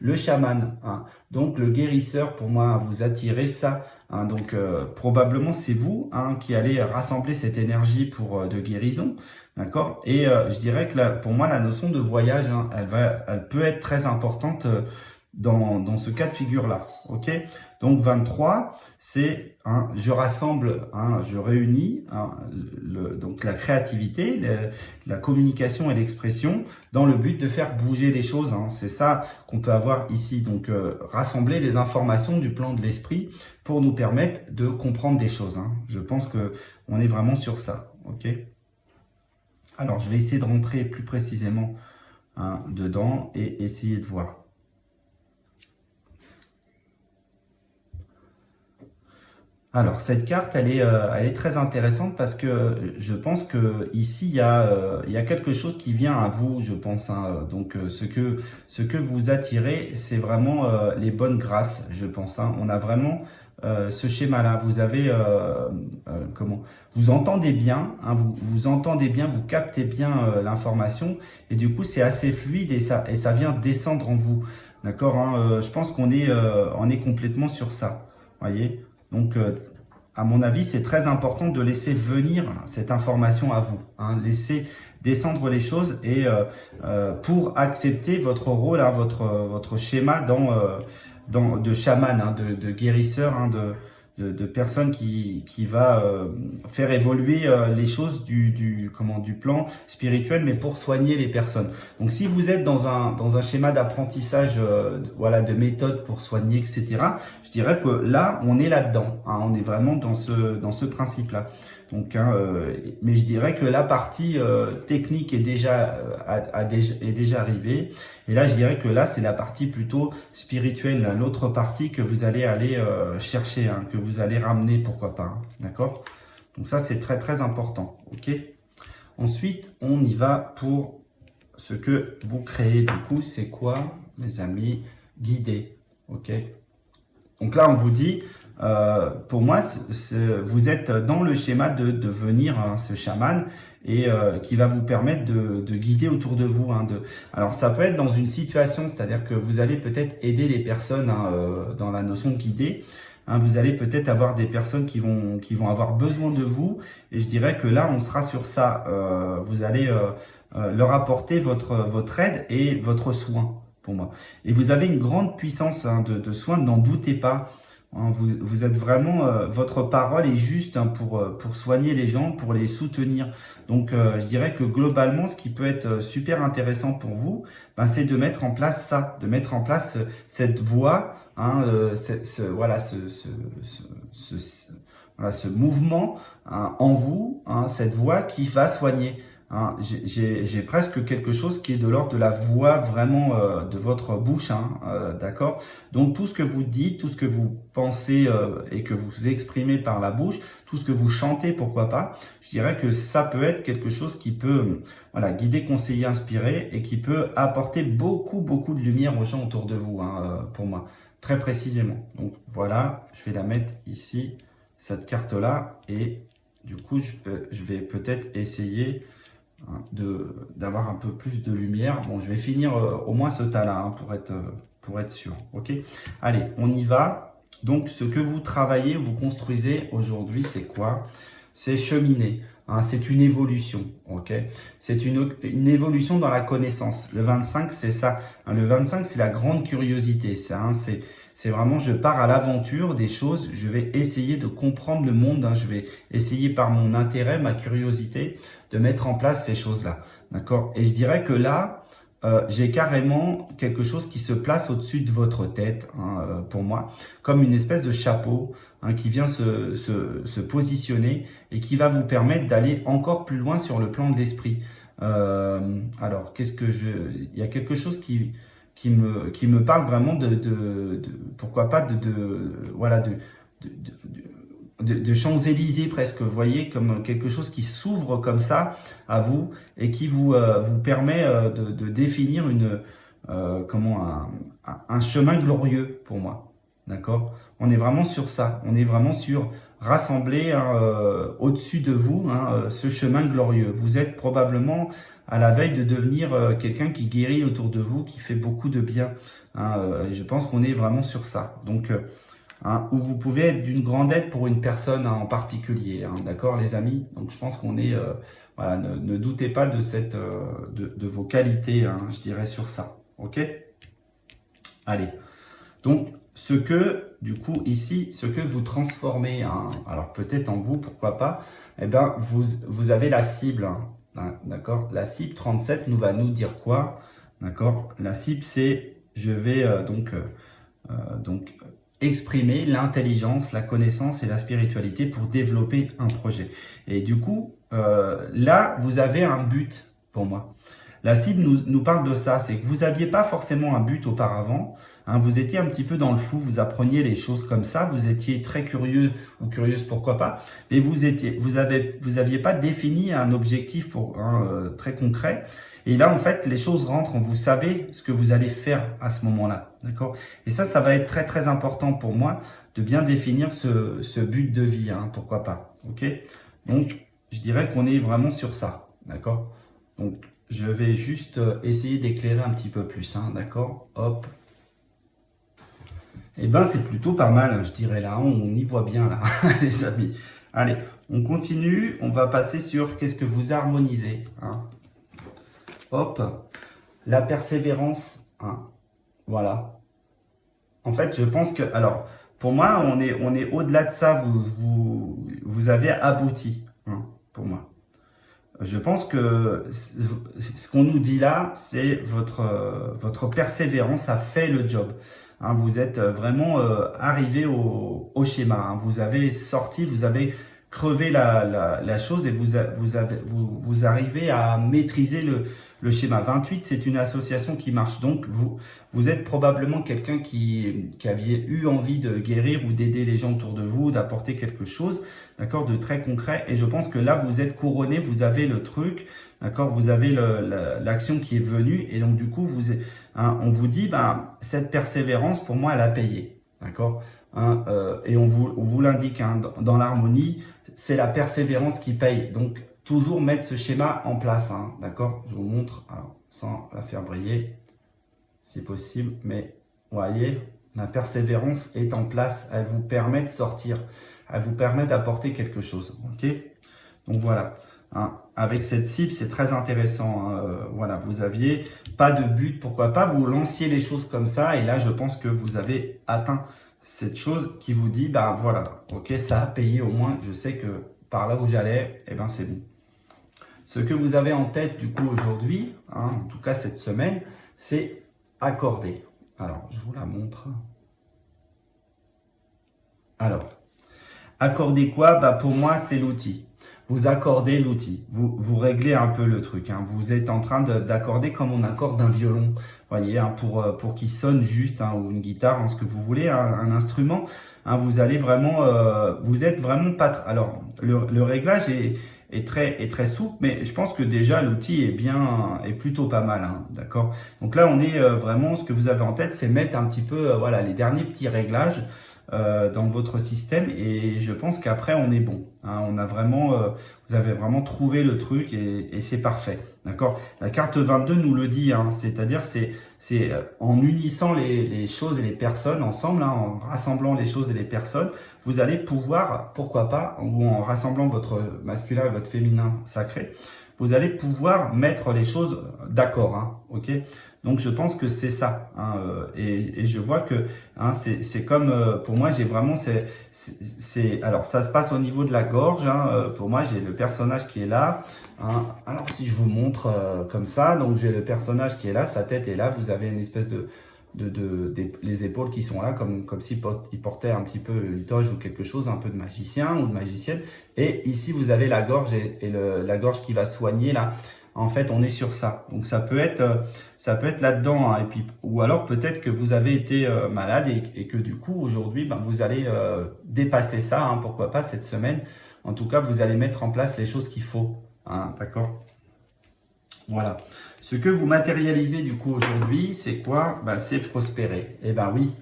Le chaman, hein, donc le guérisseur, pour moi, vous attirez ça. Hein, donc probablement c'est vous hein, qui allez rassembler cette énergie de guérison, d'accord. Et je dirais que là, pour moi, la notion de voyage, hein, elle peut être très importante dans ce cas de figure-là. Ok. Donc 23, c'est je rassemble, je réunis donc la créativité, la communication et l'expression dans le but de faire bouger les choses. Hein. C'est ça qu'on peut avoir ici. Donc rassembler les informations du plan de l'esprit pour nous permettre de comprendre des choses. Hein. Je pense que on est vraiment sur ça. Ok. Alors je vais essayer de rentrer plus précisément dedans et essayer de voir. Alors, cette carte, elle est très intéressante parce que je pense que ici, il y a quelque chose qui vient à vous, je pense, hein. Donc, ce que vous attirez, c'est vraiment les bonnes grâces, je pense, hein. On a vraiment ce schéma-là. Vous avez, comment? Vous entendez bien, hein, vous entendez bien, vous captez bien l'information, et du coup, c'est assez fluide et ça vient descendre en vous. D'accord, hein. Je pense on est complètement sur ça. Voyez? Donc, à mon avis, c'est très important de laisser venir cette information à vous, hein. Laisser descendre les choses et pour accepter votre rôle, hein, votre schéma de chaman, hein, de guérisseur, hein, de personne qui va faire évoluer les choses du plan spirituel, mais pour soigner les personnes. Donc si vous êtes dans un schéma d'apprentissage, voilà, de méthode pour soigner, etc., je dirais que là, on est là-dedans, hein, on est vraiment dans ce principe-là. Donc, hein, mais je dirais que la partie technique est est déjà arrivée. Et là, je dirais que là, c'est la partie plutôt spirituelle, là, l'autre partie que vous allez aller chercher, hein, que vous allez ramener, pourquoi pas, hein, d'accord? Donc ça, c'est très très important, ok? Ensuite, on y va pour ce que vous créez. Du coup, c'est quoi, mes amis? Guider, ok? Donc là, on vous dit, pour moi, vous êtes dans le schéma de devenir hein, ce chaman et qui va vous permettre de guider autour de vous. Hein, alors, ça peut être dans une situation, c'est-à-dire que vous allez peut-être aider les personnes hein, dans la notion de guider. Hein, vous allez peut-être avoir des personnes qui vont avoir besoin de vous. Et je dirais que là, on sera sur ça. Vous allez leur apporter votre aide et votre soin. Pour moi. Et vous avez une grande puissance hein, de soin, n'en doutez pas. Hein, vous êtes vraiment, votre parole est juste hein, pour soigner les gens, pour les soutenir. Donc, je dirais que globalement, ce qui peut être super intéressant pour vous, ben, c'est de mettre en place ça, de mettre en place cette voie, hein, voilà, voilà, ce mouvement hein, en vous, hein, cette voie qui va soigner. Hein, j'ai presque quelque chose qui est de l'ordre de la voix vraiment de votre bouche, hein, d'accord? Donc tout ce que vous dites, tout ce que vous pensez et que vous exprimez par la bouche, tout ce que vous chantez, pourquoi pas, je dirais que ça peut être quelque chose qui peut voilà, guider, conseiller, inspirer et qui peut apporter beaucoup de lumière aux gens autour de vous, hein, pour moi, très précisément. Donc voilà, je vais la mettre ici, cette carte-là, et du coup, je vais peut-être essayer hein, d'avoir un peu plus de lumière. Bon, je vais finir au moins ce tas-là hein, pour être sûr. Ok. Allez, on y va. Donc, ce que vous travaillez, vous construisez aujourd'hui, c'est quoi? C'est cheminer. Hein, c'est une évolution. Ok. C'est une évolution dans la connaissance. Le 25, c'est ça. Hein, le 25, c'est la grande curiosité. C'est vraiment, je pars à l'aventure des choses, je vais essayer de comprendre le monde, hein, je vais essayer par mon intérêt, ma curiosité, de mettre en place ces choses-là. D'accord? Et je dirais que là, j'ai carrément quelque chose qui se place au-dessus de votre tête, hein, pour moi, comme une espèce de chapeau hein, qui vient se positionner et qui va vous permettre d'aller encore plus loin sur le plan de l'esprit. Alors, il y a quelque chose qui me parle vraiment pourquoi pas voilà, de Champs-Élysées presque, vous voyez, comme quelque chose qui s'ouvre comme ça à vous et qui vous permet de définir un chemin glorieux pour moi. D'accord? On est vraiment sur ça. On est vraiment sur rassembler hein, au-dessus de vous hein, ce chemin glorieux. Vous êtes probablement à la veille de devenir quelqu'un qui guérit autour de vous, qui fait beaucoup de bien. Hein, je pense qu'on est vraiment sur ça. Donc, hein, où vous pouvez être d'une grande aide pour une personne hein, en particulier. Hein, d'accord, les amis? Donc, je pense qu'on est... voilà, ne doutez pas de, de vos qualités, hein, je dirais, sur ça. Ok? Allez. Donc, du coup, ici, ce que vous transformez, hein, alors peut-être en vous, pourquoi pas, eh ben, vous avez la cible, hein, d'accord? La cible 37 va nous dire quoi? D'accord? La cible, c'est, je vais donc exprimer l'intelligence, la connaissance et la spiritualité pour développer un projet. Et du coup, là, vous avez un but pour moi. La cible nous parle de ça, c'est que vous n'aviez pas forcément un but auparavant, hein, vous étiez un petit peu dans le flou, vous appreniez les choses comme ça, vous étiez très curieux ou curieuse, pourquoi pas, mais vous aviez pas défini un objectif très concret. Et là, en fait, les choses rentrent, vous savez ce que vous allez faire à ce moment-là, d'accord? Et ça va être très très important pour moi de bien définir ce but de vie, hein, pourquoi pas, ok? Donc, je dirais qu'on est vraiment sur ça, d'accord? Donc, je vais juste essayer d'éclairer un petit peu plus, hein, d'accord? Hop. Eh ben, c'est plutôt pas mal, hein, je dirais là, on y voit bien là, les amis. Allez, on continue, on va passer sur qu'est-ce que vous harmonisez, hein? Hop, la persévérance, hein, voilà. En fait, je pense que, alors, pour moi, on est au-delà de ça, vous avez abouti, hein, pour moi. Je pense que ce qu'on nous dit là, c'est votre persévérance a fait le job. Hein, vous êtes vraiment arrivé au schéma. Hein. Vous avez sorti, vous avez crevé la chose et vous arrivez à maîtriser le schéma. 28, c'est une association qui marche. Donc, vous êtes probablement quelqu'un qui aviez eu envie de guérir ou d'aider les gens autour de vous, d'apporter quelque chose, d'accord, de très concret. Et je pense que là, vous êtes couronné, vous avez le truc, d'accord, vous avez l'action qui est venue. Et donc, du coup, on vous dit, cette persévérance, pour moi, elle a payé, d'accord, hein, et on vous l'indique, hein, dans l'harmonie, c'est la persévérance qui paye. Donc, toujours mettre ce schéma en place, hein, d'accord? Je vous montre, alors, sans la faire briller, c'est possible, mais vous voyez, la persévérance est en place, elle vous permet de sortir, elle vous permet d'apporter quelque chose, ok? Donc voilà, hein, avec cette cible, c'est très intéressant, hein, voilà, vous aviez pas de but, pourquoi pas, vous lanciez les choses comme ça, et là, je pense que vous avez atteint cette chose qui vous dit, voilà, ok, ça a payé au moins, je sais que par là où j'allais, eh ben c'est bon. Ce que vous avez en tête du coup aujourd'hui, hein, en tout cas cette semaine, c'est accorder. Alors, je vous la montre. Alors, accorder quoi? Pour moi, c'est l'outil. Vous accordez l'outil, vous réglez un peu le truc, hein. Vous êtes en train d'accorder comme on accorde un violon, voyez, hein, pour qu'il sonne juste, hein, ou une guitare, hein, ce que vous voulez, hein, un instrument, hein, vous allez vraiment, vous êtes vraiment pas... Alors, le réglage est très souple, mais je pense que déjà l'outil est plutôt pas mal, hein, d'accord. Donc là, on est vraiment, ce que vous avez en tête, c'est mettre un petit peu, voilà, les derniers petits réglages dans votre système, et je pense qu'après on est bon, hein, on a vraiment, vous avez vraiment trouvé le truc et c'est parfait, d'accord. La carte 22 nous le dit, hein, c'est-à-dire c'est en unissant les choses et les personnes ensemble, hein, en rassemblant les choses et les personnes, vous allez pouvoir, pourquoi pas, ou en rassemblant votre masculin et votre féminin sacré, vous allez pouvoir mettre les choses d'accord, hein, ok. Donc je pense que c'est ça, hein, et je vois que, hein, c'est comme, pour moi j'ai vraiment, alors ça se passe au niveau de la gorge, hein, pour moi j'ai le personnage qui est là, hein. Alors si je vous montre comme ça, donc j'ai le personnage qui est là, sa tête est là, vous avez une espèce les épaules qui sont là, comme s'il portait un petit peu une toge ou quelque chose, un peu de magicien ou de magicienne. Et ici, vous avez la gorge et la gorge qui va soigner là. En fait, on est sur ça. Donc, ça peut être là-dedans, hein. Et puis, ou alors peut-être que vous avez été malade et que du coup, aujourd'hui, vous allez dépasser ça, hein, pourquoi pas cette semaine. En tout cas, vous allez mettre en place les choses qu'il faut, hein, d'accord? Voilà. Ce que vous matérialisez du coup aujourd'hui, c'est quoi? C'est prospérer. Eh ben oui.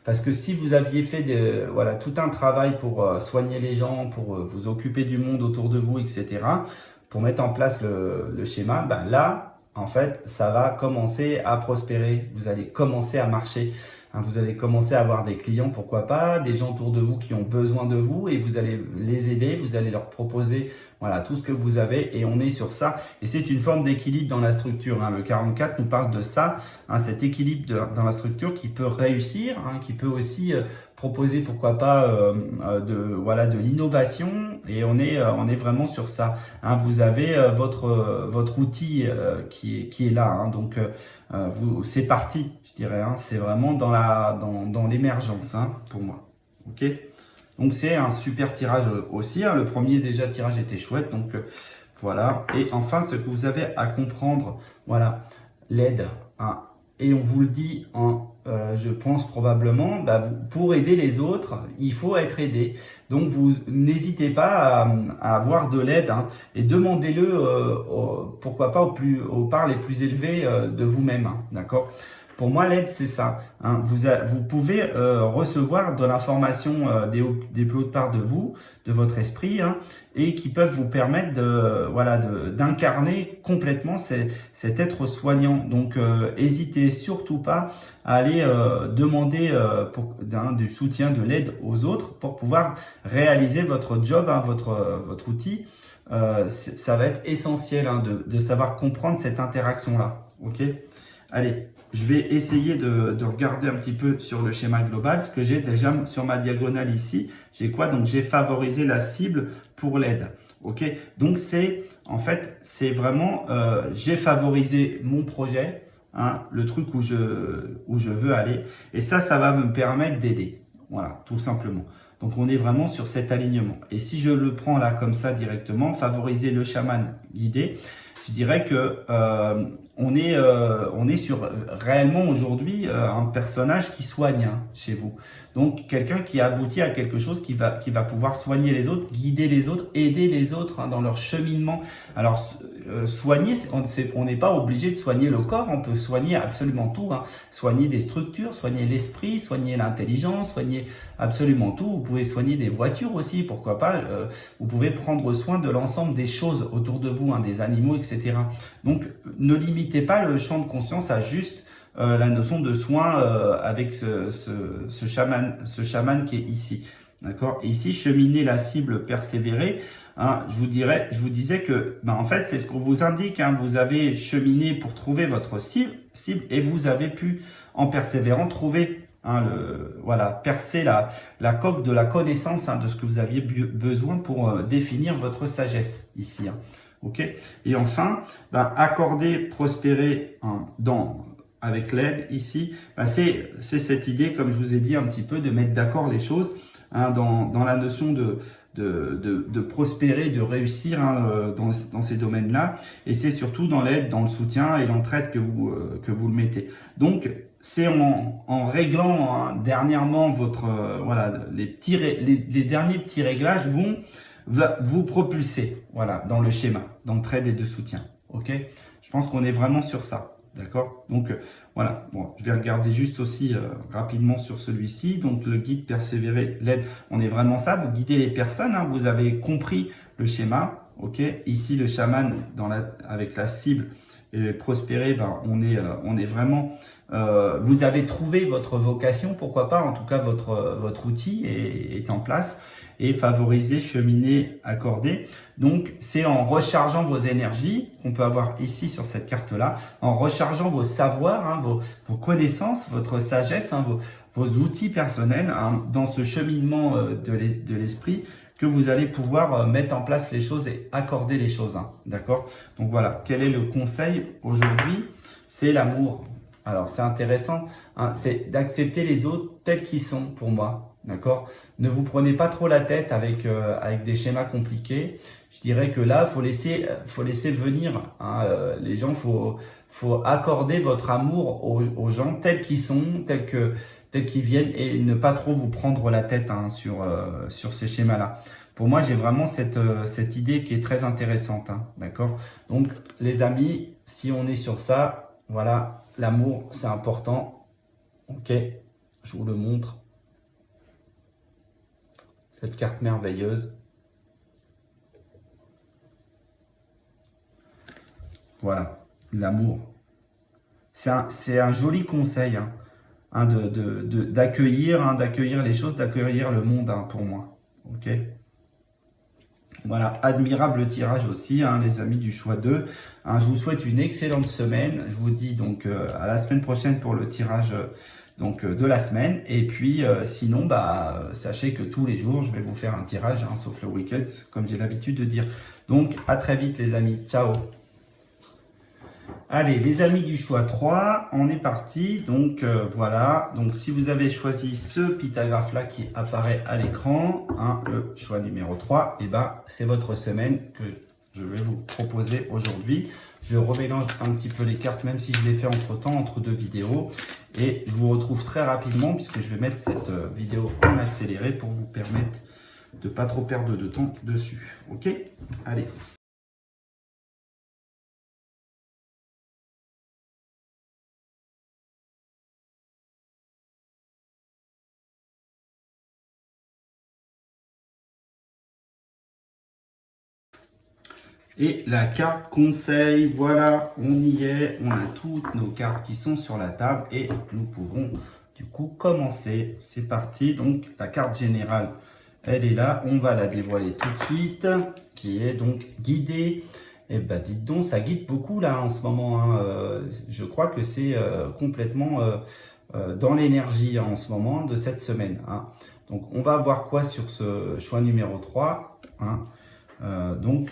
Parce que si vous aviez fait voilà, tout un travail pour soigner les gens, pour vous occuper du monde autour de vous, etc., pour mettre en place le schéma, là, en fait, ça va commencer à prospérer. Vous allez commencer à marcher. Hein, vous allez commencer à avoir des clients, pourquoi pas, des gens autour de vous qui ont besoin de vous et vous allez les aider, vous allez leur proposer, voilà, tout ce que vous avez, et on est sur ça. Et c'est une forme d'équilibre dans la structure, hein. Le 44 nous parle de ça, hein, cet équilibre dans la structure qui peut réussir, hein, qui peut aussi proposer, pourquoi pas, de l'innovation, et on est vraiment sur ça, hein. Vous avez votre outil qui est là, hein. Donc c'est parti, je dirais, hein. C'est vraiment dans l'émergence, hein, pour moi. Ok. Donc c'est un super tirage aussi, hein. Le premier déjà tirage était chouette, donc Voilà. Et enfin, ce que vous avez à comprendre, voilà, l'aide. Hein. Et on vous le dit, je pense probablement, pour aider les autres, il faut être aidé. Donc, vous n'hésitez pas à avoir de l'aide hein, et demandez-le, pourquoi pas, aux parts les plus élevées de vous-même. Hein, d'accord ? Pour moi, l'aide, c'est ça. Hein. Vous pouvez recevoir de l'information des plus hautes parts de vous, de votre esprit, hein, et qui peuvent vous permettre d'incarner complètement cet être soignant. Donc, n'hésitez surtout pas à aller demander du soutien, de l'aide aux autres pour pouvoir réaliser votre job, hein, votre outil. Ça va être essentiel hein, de savoir comprendre cette interaction-là. Ok ? Allez. Je vais essayer de regarder un petit peu sur le schéma global, ce que j'ai déjà sur ma diagonale ici. J'ai quoi? Donc, j'ai favorisé la cible pour l'aide. Ok? Donc, c'est vraiment, j'ai favorisé mon projet, hein, le truc où je veux aller. Et ça va me permettre d'aider. Voilà, tout simplement. Donc, on est vraiment sur cet alignement. Et si je le prends là comme ça directement, favoriser le chaman guidé, je dirais que on est sur réellement aujourd'hui un personnage qui soigne hein, chez vous. Donc quelqu'un qui aboutit à quelque chose qui va pouvoir soigner les autres, guider les autres, aider les autres hein, dans leur cheminement. Alors soigner, on n'est pas obligé de soigner le corps, on peut soigner absolument tout. Hein. Soigner des structures, soigner l'esprit, soigner l'intelligence, soigner absolument tout. Vous pouvez soigner des voitures aussi, pourquoi pas. Vous pouvez prendre soin de l'ensemble des choses autour de vous, hein, des animaux, etc. Donc ne limitez pas le champ de conscience à juste la notion de soin avec ce chaman qui est ici. D'accord ? Et ici, cheminer la cible, persévérer. Hein, je vous disais que, en fait, c'est ce qu'on vous indique. Hein, vous avez cheminé pour trouver votre cible et vous avez pu, en persévérant, trouver, hein, percer la coque de la connaissance hein, de ce que vous aviez besoin pour définir votre sagesse ici. Hein. Ok ? Et enfin, accorder, prospérer hein, avec l'aide ici, c'est cette idée, comme je vous ai dit un petit peu, de mettre d'accord les choses hein, dans la notion de prospérer, de réussir hein, dans ces domaines-là. Et c'est surtout dans l'aide, dans le soutien et l'entraide que vous le mettez. Donc, c'est en réglant hein, dernièrement les derniers petits réglages vont vous propulser voilà, dans le schéma d'entraide et de soutien. Ok ? Je pense qu'on est vraiment sur ça. D'accord ? Donc, voilà. Bon, je vais regarder juste aussi rapidement sur celui-ci. Donc, le guide, persévérer, l'aide. On est vraiment ça. Vous guidez les personnes. Hein, vous avez compris le schéma. Ok ? Ici, le chaman avec la cible et prospérer, on est vraiment... vous avez trouvé votre vocation, pourquoi pas, en tout cas votre outil est en place et favoriser, cheminer, accorder. Donc c'est en rechargeant vos énergies qu'on peut avoir ici sur cette carte-là, en rechargeant vos savoirs, hein, vos connaissances, votre sagesse, hein, vos outils personnels hein, dans ce cheminement de l'esprit que vous allez pouvoir mettre en place les choses et accorder les choses. Hein, d'accord ? Donc voilà, quel est le conseil aujourd'hui ? C'est l'amour. Alors c'est intéressant, hein, c'est d'accepter les autres tels qu'ils sont pour moi. D'accord ? Ne vous prenez pas trop la tête avec des schémas compliqués. Je dirais que là, faut laisser venir hein, les gens. Faut accorder votre amour aux gens tels qu'ils sont, tels qu'ils viennent et ne pas trop vous prendre la tête hein, sur ces schémas-là. Pour moi, j'ai vraiment cette idée qui est très intéressante. Hein, d'accord ? Donc, les amis, si on est sur ça, voilà, l'amour, c'est important. Ok ? Je vous le montre. Cette carte merveilleuse. Voilà, l'amour. C'est un joli conseil hein, d'accueillir les choses, d'accueillir le monde hein, pour moi. Ok ? Voilà, admirable tirage aussi, hein, les amis du choix 2. Hein, je vous souhaite une excellente semaine. Je vous dis donc à la semaine prochaine pour le tirage de la semaine. Et puis sinon, sachez que tous les jours, je vais vous faire un tirage, hein, sauf le week-end, comme j'ai l'habitude de dire. Donc, à très vite les amis. Ciao. Allez, les amis du choix 3, on est parti. Donc, voilà. Donc, si vous avez choisi ce pitagraphe-là qui apparaît à l'écran, hein, le choix numéro 3, et c'est votre semaine que je vais vous proposer aujourd'hui. Je remélange un petit peu les cartes, même si je l'ai fait entre-temps, entre deux vidéos. Et je vous retrouve très rapidement, puisque je vais mettre cette vidéo en accéléré pour vous permettre de ne pas trop perdre de temps dessus. Ok? Allez. Et la carte conseil, voilà, on y est, on a toutes nos cartes qui sont sur la table et nous pouvons du coup commencer. C'est parti, donc la carte générale, elle est là, on va la dévoiler tout de suite, qui est donc guidée. Et ben dites donc, ça guide beaucoup là en ce moment, hein. Je crois que c'est complètement dans l'énergie en ce moment de cette semaine, hein. Donc on va voir quoi sur ce choix numéro 3, hein. Donc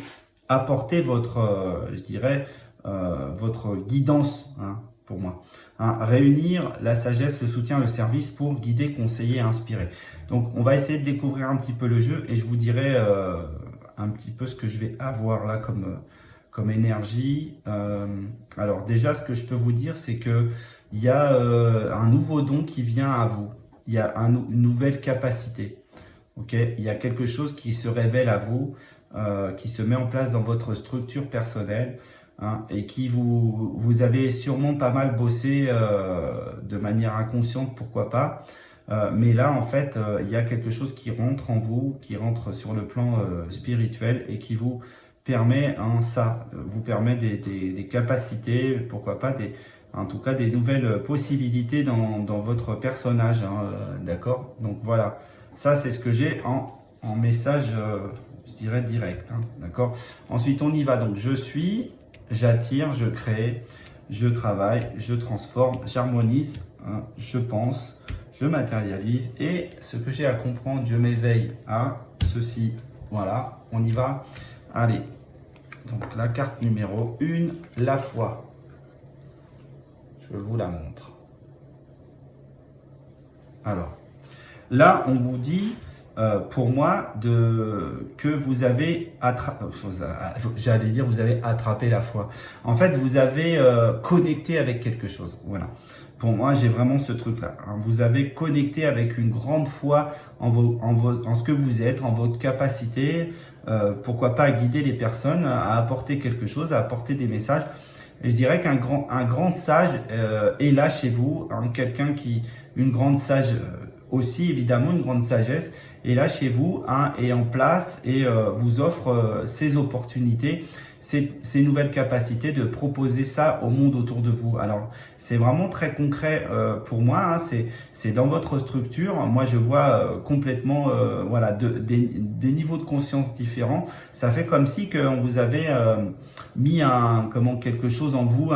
apporter votre, je dirais, votre guidance, hein, pour moi. Hein, réunir la sagesse, le soutien, le service pour guider, conseiller et inspirer. Donc, on va essayer de découvrir un petit peu le jeu et je vous dirai un petit peu ce que je vais avoir là comme énergie. Alors déjà, ce que je peux vous dire, c'est que il y a un nouveau don qui vient à vous. Il y a une nouvelle capacité. Okay, il y a quelque chose qui se révèle à vous, qui se met en place dans votre structure personnelle, hein, et qui vous avez sûrement pas mal bossé de manière inconsciente, pourquoi pas. Mais là, en fait, il y a quelque chose qui rentre en vous, qui rentre sur le plan spirituel et qui vous permet vous permet des capacités, pourquoi pas, en tout cas des nouvelles possibilités dans votre personnage, hein, d'accord? Donc voilà. Ça, c'est ce que j'ai en message, je dirais, direct, hein, d'accord? Ensuite, on y va. Donc, je suis, j'attire, je crée, je travaille, je transforme, j'harmonise, hein, je pense, je matérialise. Et ce que j'ai à comprendre, je m'éveille à ceci. Voilà, on y va. Allez. Donc, la carte numéro 1, la foi. Je vous la montre. Alors. Là, on vous dit, pour moi, que vous avez j'allais dire, vous avez attrapé la foi. En fait, vous avez connecté avec quelque chose. Voilà. Pour moi, j'ai vraiment ce truc-là, hein. Vous avez connecté avec une grande foi en ce que vous êtes, en votre capacité, pourquoi pas à guider les personnes, à apporter quelque chose, à apporter des messages. Et je dirais qu'un grand sage est là chez vous, hein, une grande sage aussi évidemment, une grande sagesse est là chez vous, hein, est en place et vous offre ces opportunités, ces nouvelles capacités de proposer ça au monde autour de vous. Alors c'est vraiment très concret pour moi, hein, c'est dans votre structure. Moi je vois complètement voilà, des niveaux de conscience différents. Ça fait comme si on vous avait mis quelque chose en vous,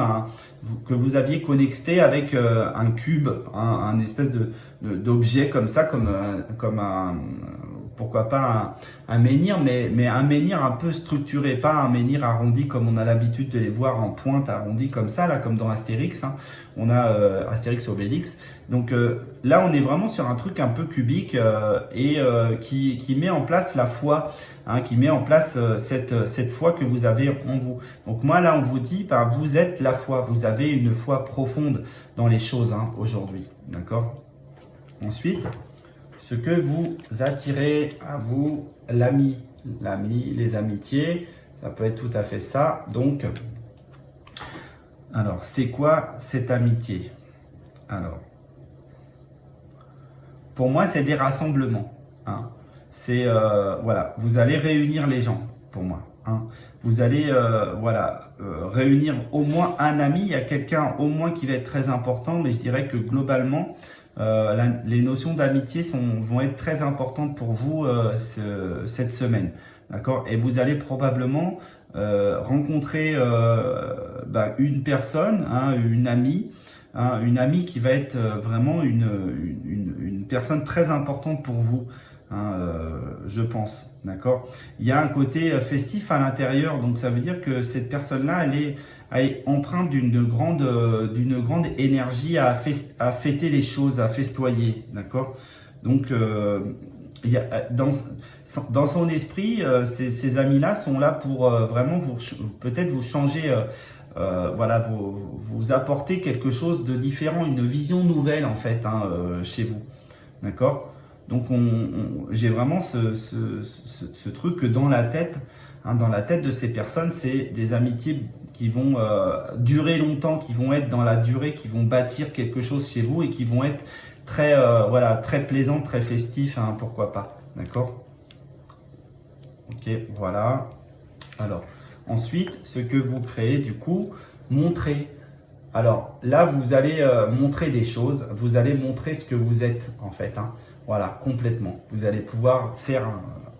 que vous aviez connecté avec un cube, un espèce d'objet comme ça, comme un pourquoi pas un menhir, mais un menhir un peu structuré, pas un menhir arrondi comme on a l'habitude de les voir en pointe arrondi comme ça, là, comme dans Astérix, hein. On a Astérix Obélix. Donc là, on est vraiment sur un truc un peu cubique et qui met en place la foi, hein, qui met en place cette foi que vous avez en vous. Donc moi, là, on vous dit, vous êtes la foi, vous avez une foi profonde dans les choses, hein, aujourd'hui, d'accord? Ensuite, ce que vous attirez à vous, l'ami, les amitiés, ça peut être tout à fait ça. Donc, alors, c'est quoi cette amitié? Alors, pour moi, c'est des rassemblements, hein. C'est, voilà, vous allez réunir les gens, pour moi, hein. Vous allez, réunir au moins un ami. Il y a quelqu'un au moins qui va être très important, mais je dirais que globalement, les notions d'amitié vont être très importantes pour vous cette semaine, d'accord? Et vous allez probablement rencontrer une personne, hein, une amie qui va être vraiment une personne très importante pour vous, hein, je pense, d'accord? Il y a un côté festif à l'intérieur, donc ça veut dire que cette personne-là, elle est empreinte d'une grande énergie à fêter les choses, à festoyer, d'accord? Donc dans son esprit, ces amis-là sont là pour vraiment peut-être vous changer, voilà, vous apporter quelque chose de différent, une vision nouvelle en fait hein, chez vous. D'accord? Donc j'ai vraiment ce truc que dans la tête, hein, dans la tête de ces personnes, c'est des amitiés qui vont durer longtemps, qui vont être dans la durée, qui vont bâtir quelque chose chez vous et qui vont être très, voilà, très plaisants, très festifs, hein, pourquoi pas. D'accord? Ok, voilà. Alors, ensuite, ce que vous créez, du coup, montrer. Alors là, vous allez montrer des choses, vous allez montrer ce que vous êtes en fait. Hein. Voilà, complètement. Vous allez pouvoir faire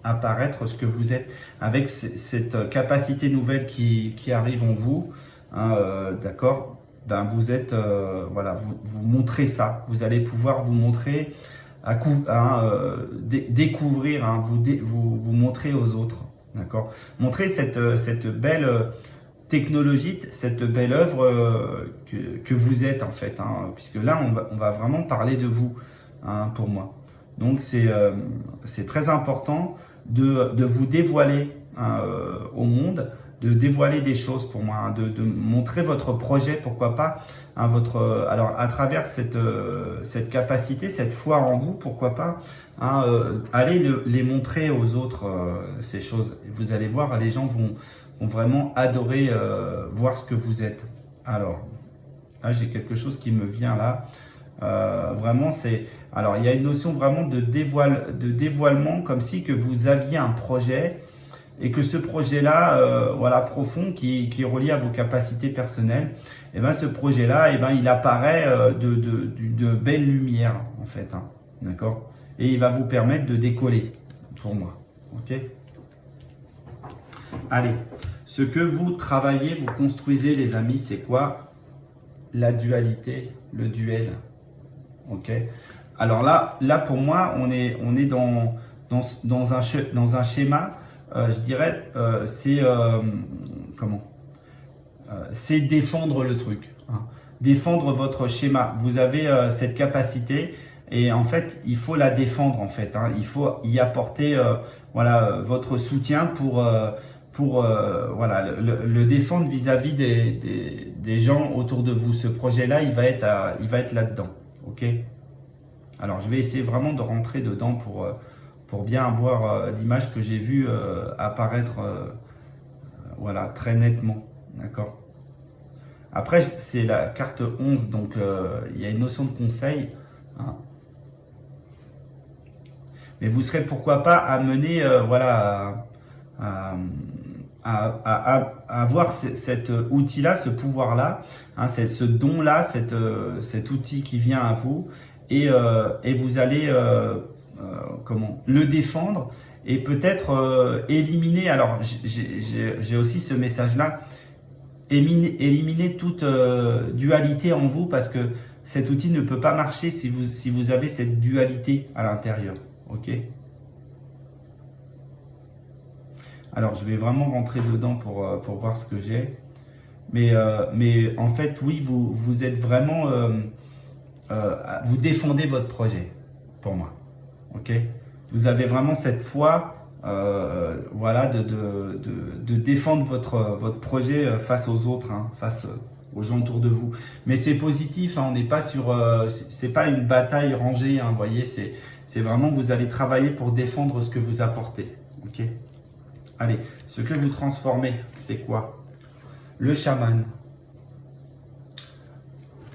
apparaître ce que vous êtes avec cette capacité nouvelle qui arrive en vous. Hein, d'accord? Ben, vous êtes, voilà, vous montrez ça. Vous allez pouvoir vous montrer, découvrir, hein, vous montrer aux autres. D'accord? Montrer cette belle technologie, cette belle œuvre que vous êtes en fait, hein, puisque là on va vraiment parler de vous hein, pour moi. Donc c'est très important de vous dévoiler hein, au monde, de dévoiler des choses pour moi, hein, de montrer votre projet, pourquoi pas, hein, alors à travers cette capacité, cette foi en vous, pourquoi pas, hein, allez les montrer aux autres, ces choses. Vous allez voir, les gens vont vraiment adorer voir ce que vous êtes. Alors, là j'ai quelque chose qui me vient là. Vraiment, alors il y a une notion vraiment de dévoilement, comme si que vous aviez un projet et que ce projet-là, voilà, profond, qui est relié à vos capacités personnelles, et ben ce projet-là, et ben il apparaît de belle lumière en fait, hein, d'accord, et il va vous permettre de décoller, pour moi, ok. Allez, ce que vous travaillez, vous construisez, les amis, c'est quoi? La dualité, le duel. Ok. Alors là pour moi, on est dans un schéma, je dirais, c'est comment? C'est défendre le truc, hein. Défendre votre schéma. Vous avez cette capacité et en fait, il faut la défendre en fait, hein. Il faut y apporter voilà, votre soutien pour voilà, le défendre vis-à-vis des gens autour de vous. Ce projet-là, il va être là-dedans. Ok? Alors, je vais essayer vraiment de rentrer dedans pour bien avoir l'image que j'ai vue apparaître voilà, très nettement. D'accord? Après, c'est la carte 11, donc il y a une notion de conseil. Hein. Mais vous serez pourquoi pas amené voilà, à avoir cet outil-là, ce pouvoir-là, hein, ce don-là, cet outil qui vient à vous, et vous allez comment, le défendre et peut-être éliminer. Alors, j'ai aussi ce message-là, éliminer toute dualité en vous, parce que cet outil ne peut pas marcher si vous avez cette dualité à l'intérieur. Ok? Alors, je vais vraiment rentrer dedans pour voir ce que j'ai. Mais en fait, oui, vous êtes vraiment... vous défendez votre projet, pour moi. Ok? Vous avez vraiment cette foi, voilà, de défendre votre projet face aux autres, hein, face aux gens autour de vous. Mais c'est positif, hein, on n'est pas sur... c'est pas une bataille rangée, hein, vous voyez, c'est vraiment, vous allez travailler pour défendre ce que vous apportez. Ok? Allez, ce que vous transformez, c'est quoi? Le chaman.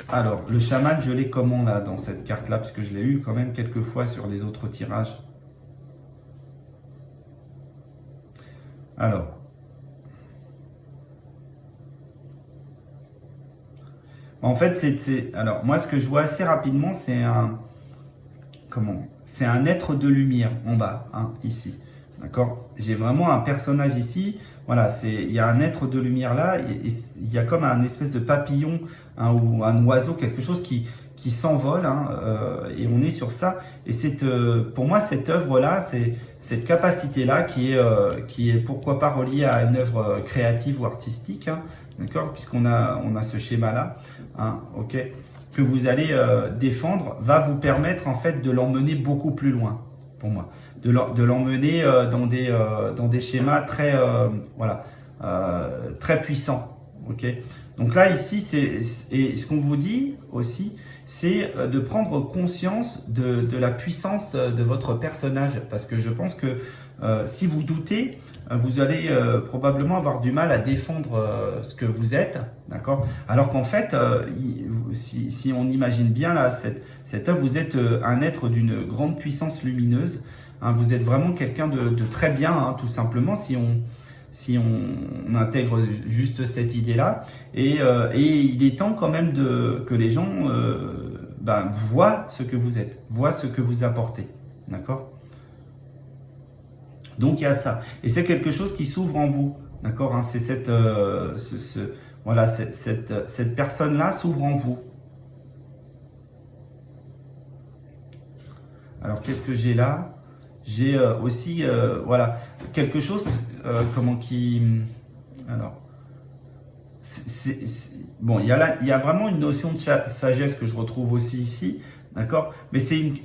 Alors, le chaman, je l'ai comment là dans cette carte-là? Parce que je l'ai eu quand même quelques fois sur les autres tirages. Alors. En fait, alors, moi, ce que je vois assez rapidement, c'est un... Comment? C'est un être de lumière en bas, hein, ici. D'accord? J'ai vraiment un personnage ici. Voilà, il y a un être de lumière là. Et il y a comme un espèce de papillon, hein, ou un oiseau, quelque chose qui s'envole. Hein, et on est sur ça. Et pour moi, cette œuvre-là, c'est cette capacité-là qui est pourquoi pas reliée à une œuvre créative ou artistique. Hein, d'accord? Puisqu'on a ce schéma-là. Hein, ok? Que vous allez défendre va vous permettre en fait de l'emmener beaucoup plus loin. pour moi. De l'emmener dans des schémas très, voilà, très puissants. Ok. Donc là, ici, et ce qu'on vous dit aussi, c'est de prendre conscience de la puissance de votre personnage. Parce que je pense que si vous doutez, vous allez probablement avoir du mal à défendre ce que vous êtes, d'accord? Alors qu'en fait, si on imagine bien là, cette œuvre, vous êtes un être d'une grande puissance lumineuse. Hein, vous êtes vraiment quelqu'un de très bien, hein, tout simplement, si on intègre juste cette idée-là. Et il est temps quand même que les gens voient ce que vous êtes, voient ce que vous apportez, d'accord? Donc il y a ça. Et c'est quelque chose qui s'ouvre en vous, d'accord, hein? C'est voilà, cette personne-là s'ouvre en vous. Alors qu'est-ce que j'ai là? J'ai aussi, voilà, quelque chose, alors, bon, il y a vraiment une notion de sagesse que je retrouve aussi ici, d'accord? Mais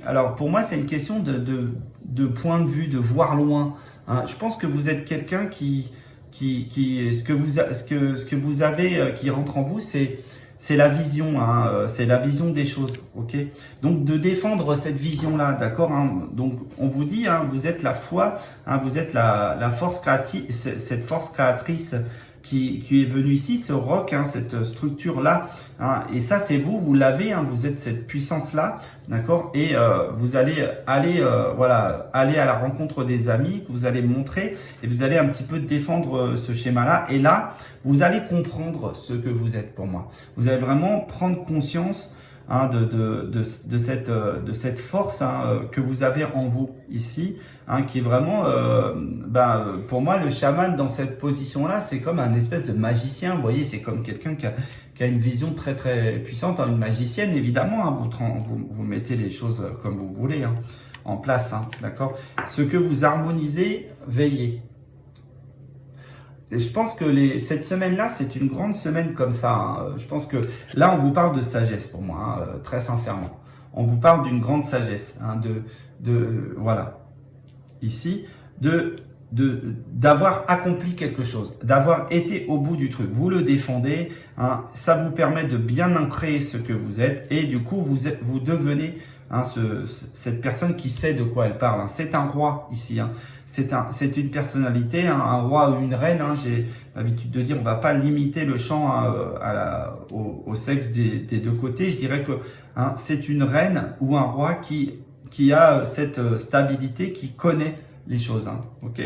alors pour moi, c'est une question de point de vue, de voir loin. Hein. Je pense que vous êtes quelqu'un ce que vous avez qui rentre en vous, c'est la vision, hein, c'est la vision des choses, ok? Donc de défendre cette vision-là, d'accord, hein? Donc on vous dit, hein, vous êtes la foi, hein, vous êtes la force créatrice, cette force créatrice qui est venue ici, ce roc, hein, cette structure-là, hein, et ça c'est vous l'avez, hein, vous êtes cette puissance-là, d'accord, et vous allez voilà, aller à la rencontre des amis, que vous allez montrer, et vous allez un petit peu défendre ce schéma-là, et là, vous allez comprendre ce que vous êtes pour moi. Vous allez vraiment prendre conscience, hein, de cette force, hein, que vous avez en vous ici, hein, qui est vraiment, pour moi, le chaman dans cette position-là, c'est comme un espèce de magicien. Vous voyez, c'est comme quelqu'un qui a une vision très très puissante, hein, une magicienne évidemment. Hein, vous mettez les choses comme vous voulez, hein, en place, hein, d'accord. Ce que vous harmonisez, veillez. Et je pense que cette semaine-là, c'est une grande semaine comme ça. Hein. Je pense que là, on vous parle de sagesse pour moi, hein, très sincèrement. On vous parle d'une grande sagesse, hein, voilà, ici, d'avoir accompli quelque chose, d'avoir été au bout du truc. Vous le défendez, hein, ça vous permet de bien ancrer ce que vous êtes et du coup, vous devenez, hein, cette personne qui sait de quoi elle parle. Hein. C'est un roi ici, hein. C'est une personnalité, hein, un roi ou une reine. Hein. J'ai l'habitude de dire, on va pas limiter le champ, hein, au sexe des deux côtés. Je dirais que, hein, c'est une reine ou un roi qui a cette stabilité, qui connaît les choses, hein, ok?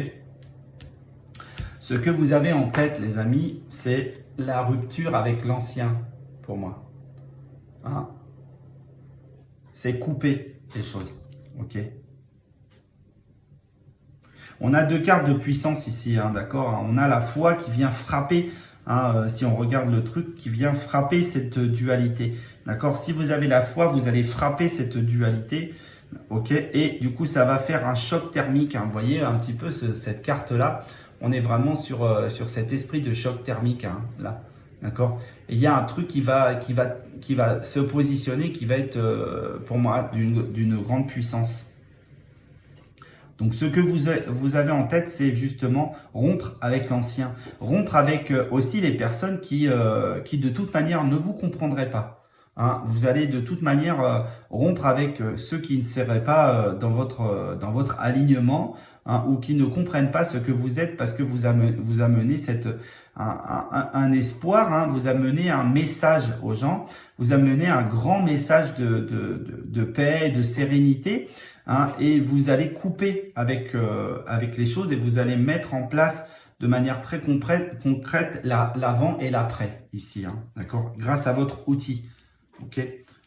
Ce que vous avez en tête, les amis, c'est la rupture avec l'ancien, pour moi. Hein? C'est couper les choses, ok? On a deux cartes de puissance ici, hein, d'accord? On a la foi qui vient frapper, hein, si on regarde le truc, qui vient frapper cette dualité, d'accord? Si vous avez la foi, vous allez frapper cette dualité, ok, et du coup ça va faire un choc thermique, hein. Vous voyez un petit peu cette carte là, on est vraiment sur cet esprit de choc thermique, hein, là, d'accord. Et il y a un truc qui va se positionner, qui va être pour moi d'une grande puissance. Donc ce que vous avez en tête, c'est justement rompre avec l'ancien, rompre avec aussi les personnes qui de toute manière ne vous comprendraient pas. Hein, vous allez de toute manière rompre avec ceux qui ne seraient pas dans votre alignement, hein, ou qui ne comprennent pas ce que vous êtes, parce que vous amenez un espoir, hein, vous amenez un message aux gens, vous amenez un grand message de paix, de sérénité, hein, et vous allez couper avec les choses et vous allez mettre en place de manière très concrète l'avant et l'après ici, hein, d'accord, grâce à votre outil. Ok,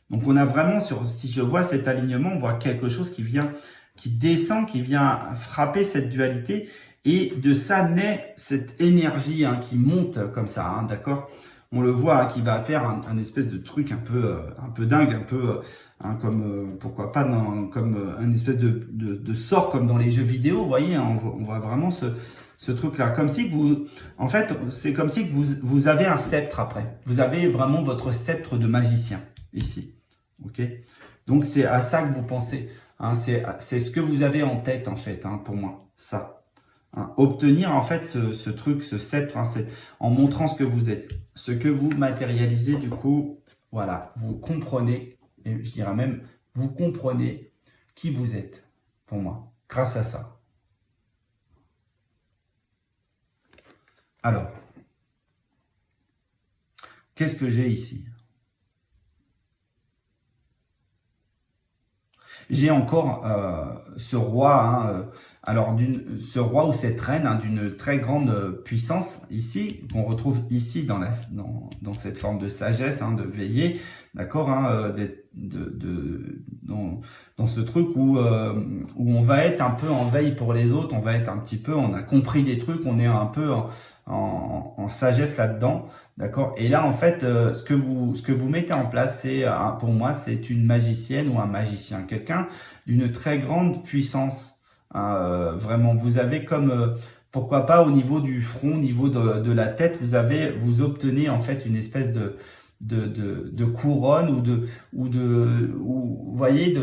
donc on a vraiment si je vois cet alignement, on voit quelque chose qui descend, qui vient frapper cette dualité, et de ça naît cette énergie, hein, qui monte comme ça, hein, d'accord. On le voit, hein, qui va faire un espèce de truc un peu dingue, un peu hein, comme pourquoi pas comme un espèce de sort comme dans les jeux vidéo, vous voyez, hein, on voit vraiment ce truc-là, comme si en fait, c'est comme si vous avez un sceptre après. Vous avez vraiment votre sceptre de magicien, ici. Ok? Donc, c'est à ça que vous pensez. Hein, c'est ce que vous avez en tête, en fait, hein, pour moi, ça. Hein. Obtenir, en fait, ce truc, ce sceptre, hein, c'est en montrant ce que vous êtes. Ce que vous matérialisez, du coup, voilà, vous comprenez, et je dirais même, vous comprenez qui vous êtes, pour moi, grâce à ça. Alors, qu'est-ce que j'ai ici? J'ai encore ce roi, hein, alors ce roi ou cette reine hein, d'une très grande puissance ici, qu'on retrouve ici dans cette forme de sagesse, hein, de veiller, d'accord, hein, dans ce truc où on va être un peu en veille pour les autres, on va être un petit peu, on a compris des trucs, on est un peu en sagesse là-dedans. D'accord. Et là, en fait, ce que vous mettez en place, c'est, pour moi, c'est une magicienne ou un magicien, quelqu'un d'une très grande puissance. Hein, vraiment, vous avez comme, pourquoi pas, au niveau du front, au niveau de la tête, vous obtenez en fait une espèce de couronne ou vous voyez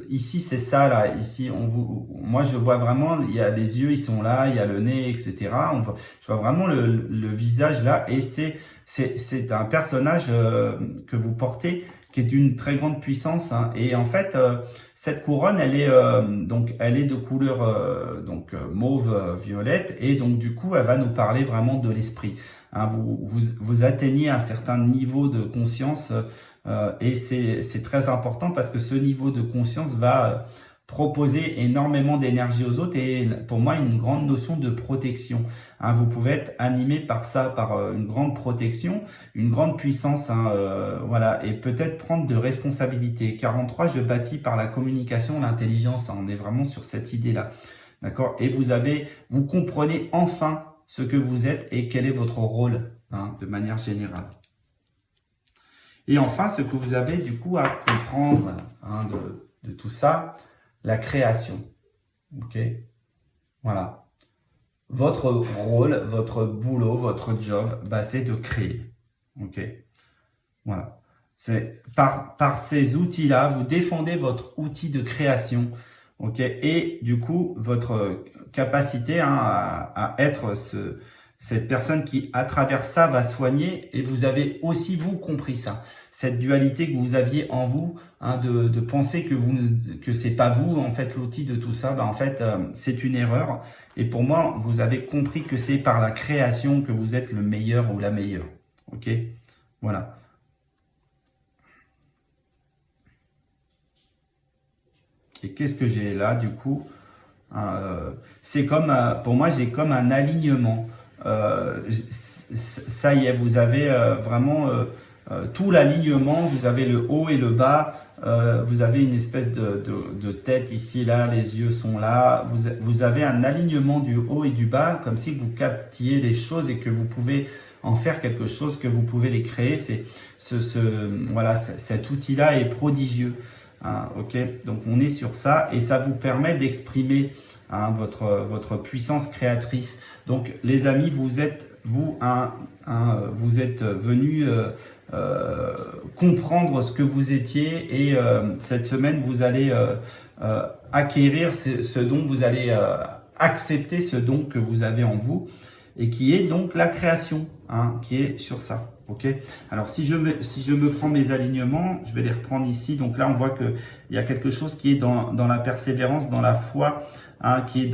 ici c'est ça là ici moi je vois vraiment il y a les yeux ils sont là il y a le nez etc je vois vraiment le visage là et c'est un personnage que vous portez qui est d'une très grande puissance hein. Et en fait cette couronne elle est de couleur mauve violette et donc du coup elle va nous parler vraiment de l'esprit. Hein, vous atteignez un certain niveau de conscience et c'est très important parce que ce niveau de conscience va proposer énormément d'énergie aux autres et pour moi une grande notion de protection. Hein, vous pouvez être animé par ça, par une grande protection, une grande puissance, hein, voilà, et peut-être prendre de responsabilités. 43, je bâtis par la communication, l'intelligence. Hein, on est vraiment sur cette idée-là, d'accord. Et vous comprenez enfin ce que vous êtes et quel est votre rôle hein, de manière générale. Et enfin, ce que vous avez du coup à comprendre hein, de tout ça, la création. Ok, voilà. Votre rôle, votre boulot, votre job, bah, c'est de créer. Ok, voilà. C'est par ces outils-là, vous défendez votre outil de création. Ok, et du coup, votre capacité hein, à être cette personne qui, à travers ça, va soigner. Et vous avez aussi, vous, compris ça. Cette dualité que vous aviez en vous, hein, de penser que c'est pas vous, en fait, l'outil de tout ça, bah, en fait, c'est une erreur. Et pour moi, vous avez compris que c'est par la création que vous êtes le meilleur ou la meilleure. Ok, voilà. Et qu'est-ce que j'ai là, du coup? C'est comme, pour moi, j'ai comme un alignement. Ça y est, vous avez vraiment tout l'alignement. Vous avez le haut et le bas. Vous avez une espèce de tête ici, là. Les yeux sont là. Vous avez un alignement du haut et du bas, comme si vous captiez les choses et que vous pouvez en faire quelque chose, que vous pouvez les créer. Voilà, cet outil-là est prodigieux. Hein, ok, donc on est sur ça et ça vous permet d'exprimer hein, votre puissance créatrice. Donc les amis, vous êtes venus comprendre ce que vous étiez et cette semaine vous allez acquérir ce dont vous allez accepter ce don que vous avez en vous et qui est donc la création, hein, qui est sur ça. Ok. Alors si je me prends mes alignements, je vais les reprendre ici. Donc là, on voit que il y a quelque chose qui est dans la persévérance, dans la foi, hein, qui est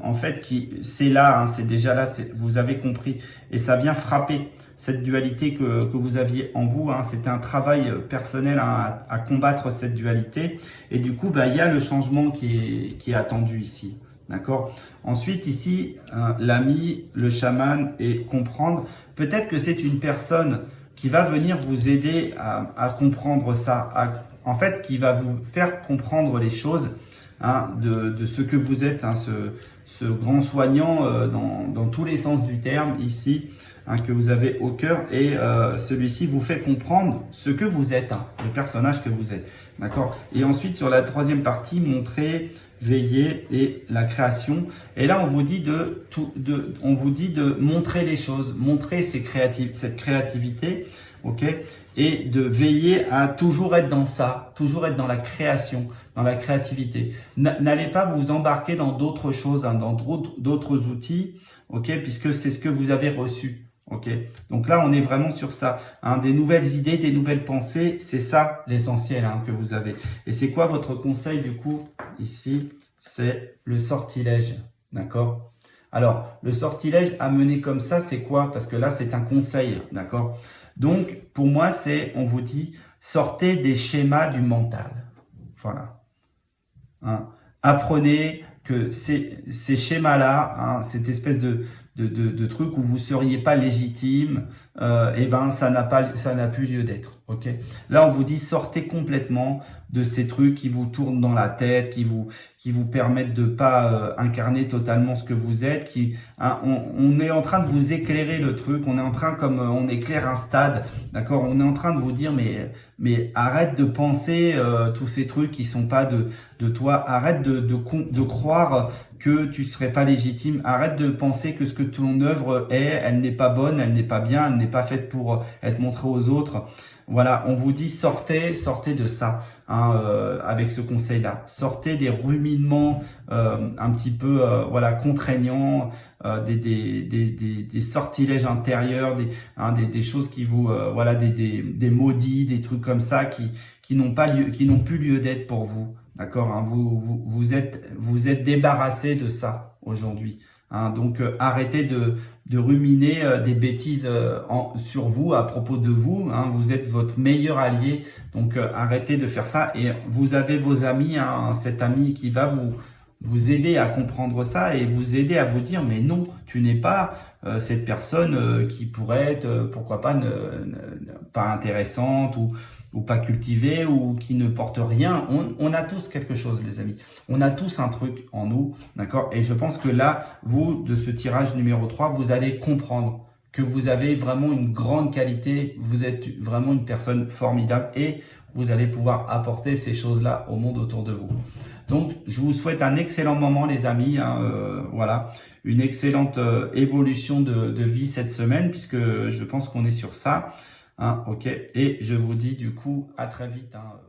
en fait c'est là, hein, c'est déjà là. Vous avez compris et ça vient frapper cette dualité que vous aviez en vous. Hein. C'était un travail personnel hein, à combattre cette dualité et du coup, bah, il y a le changement qui est attendu ici. D'accord. Ensuite, ici, l'ami, le chaman et comprendre. Peut-être que c'est une personne qui va venir vous aider à comprendre ça, en fait, qui va vous faire comprendre les choses hein, de ce que vous êtes, hein, ce grand soignant dans tous les sens du terme ici, hein, que vous avez au cœur. Et celui-ci vous fait comprendre ce que vous êtes, hein, le personnage que vous êtes. D'accord. Et ensuite, sur la troisième partie, montrer, veiller et la création. Et là, on vous dit de montrer les choses, montrer cette créativité, ok. et de veiller à toujours être dans ça, toujours être dans la création, dans la créativité. N'allez pas vous embarquer dans d'autres choses, hein, dans d'autres outils, ok, puisque c'est ce que vous avez reçu. Ok, donc là on est vraiment sur ça, hein, des nouvelles idées, des nouvelles pensées, c'est ça l'essentiel, hein, que vous avez. Et c'est quoi votre conseil du coup ici? C'est le sortilège, d'accord? Alors le sortilège à mener comme ça, c'est quoi? Parce que là c'est un conseil, d'accord? Donc pour moi c'est, on vous dit, sortez des schémas du mental, voilà. Hein. Apprenez que ces schémas-là, hein, cette espèce de truc où vous seriez pas légitime, et ben ça n'a plus lieu d'être. Ok. Là, on vous dit sortez complètement de ces trucs qui vous tournent dans la tête, qui vous permettent de pas incarner totalement ce que vous êtes. Hein, on est en train de vous éclairer le truc. On est en train, comme on éclaire un stade, d'accord. On est en train de vous dire mais arrête de penser tous ces trucs qui sont pas de toi. Arrête de croire que tu serais pas légitime. Arrête de penser que ce que ton œuvre est, elle n'est pas bonne, elle n'est pas bien, elle n'est pas faite pour être montrée aux autres. Voilà, on vous dit sortez de ça, hein, avec ce conseil-là. Sortez des ruminements un petit peu voilà contraignants, des sortilèges intérieurs, des choses qui vous voilà des maudits, des trucs comme ça qui n'ont plus lieu d'être pour vous. D'accord, hein, vous êtes débarrassé de ça aujourd'hui. Hein, donc arrêtez de ruminer des bêtises sur vous, à propos de vous. Hein, vous êtes votre meilleur allié. Donc arrêtez de faire ça. Et vous avez vos amis, hein, cet ami qui va vous aider à comprendre ça et vous aider à vous dire mais non, tu n'es pas cette personne qui pourrait être, pourquoi pas, pas intéressante ou pas cultivée ou qui ne porte rien. On a tous quelque chose, les amis. On a tous un truc en nous, d'accord? Et je pense que là, vous, de ce tirage numéro 3, vous allez comprendre que vous avez vraiment une grande qualité, vous êtes vraiment une personne formidable et vous allez pouvoir apporter ces choses-là au monde autour de vous. Donc, je vous souhaite un excellent moment, les amis. Hein, voilà, une excellente évolution de vie cette semaine, puisque je pense qu'on est sur ça. Hein, ok. Et je vous dis du coup à très vite. Hein.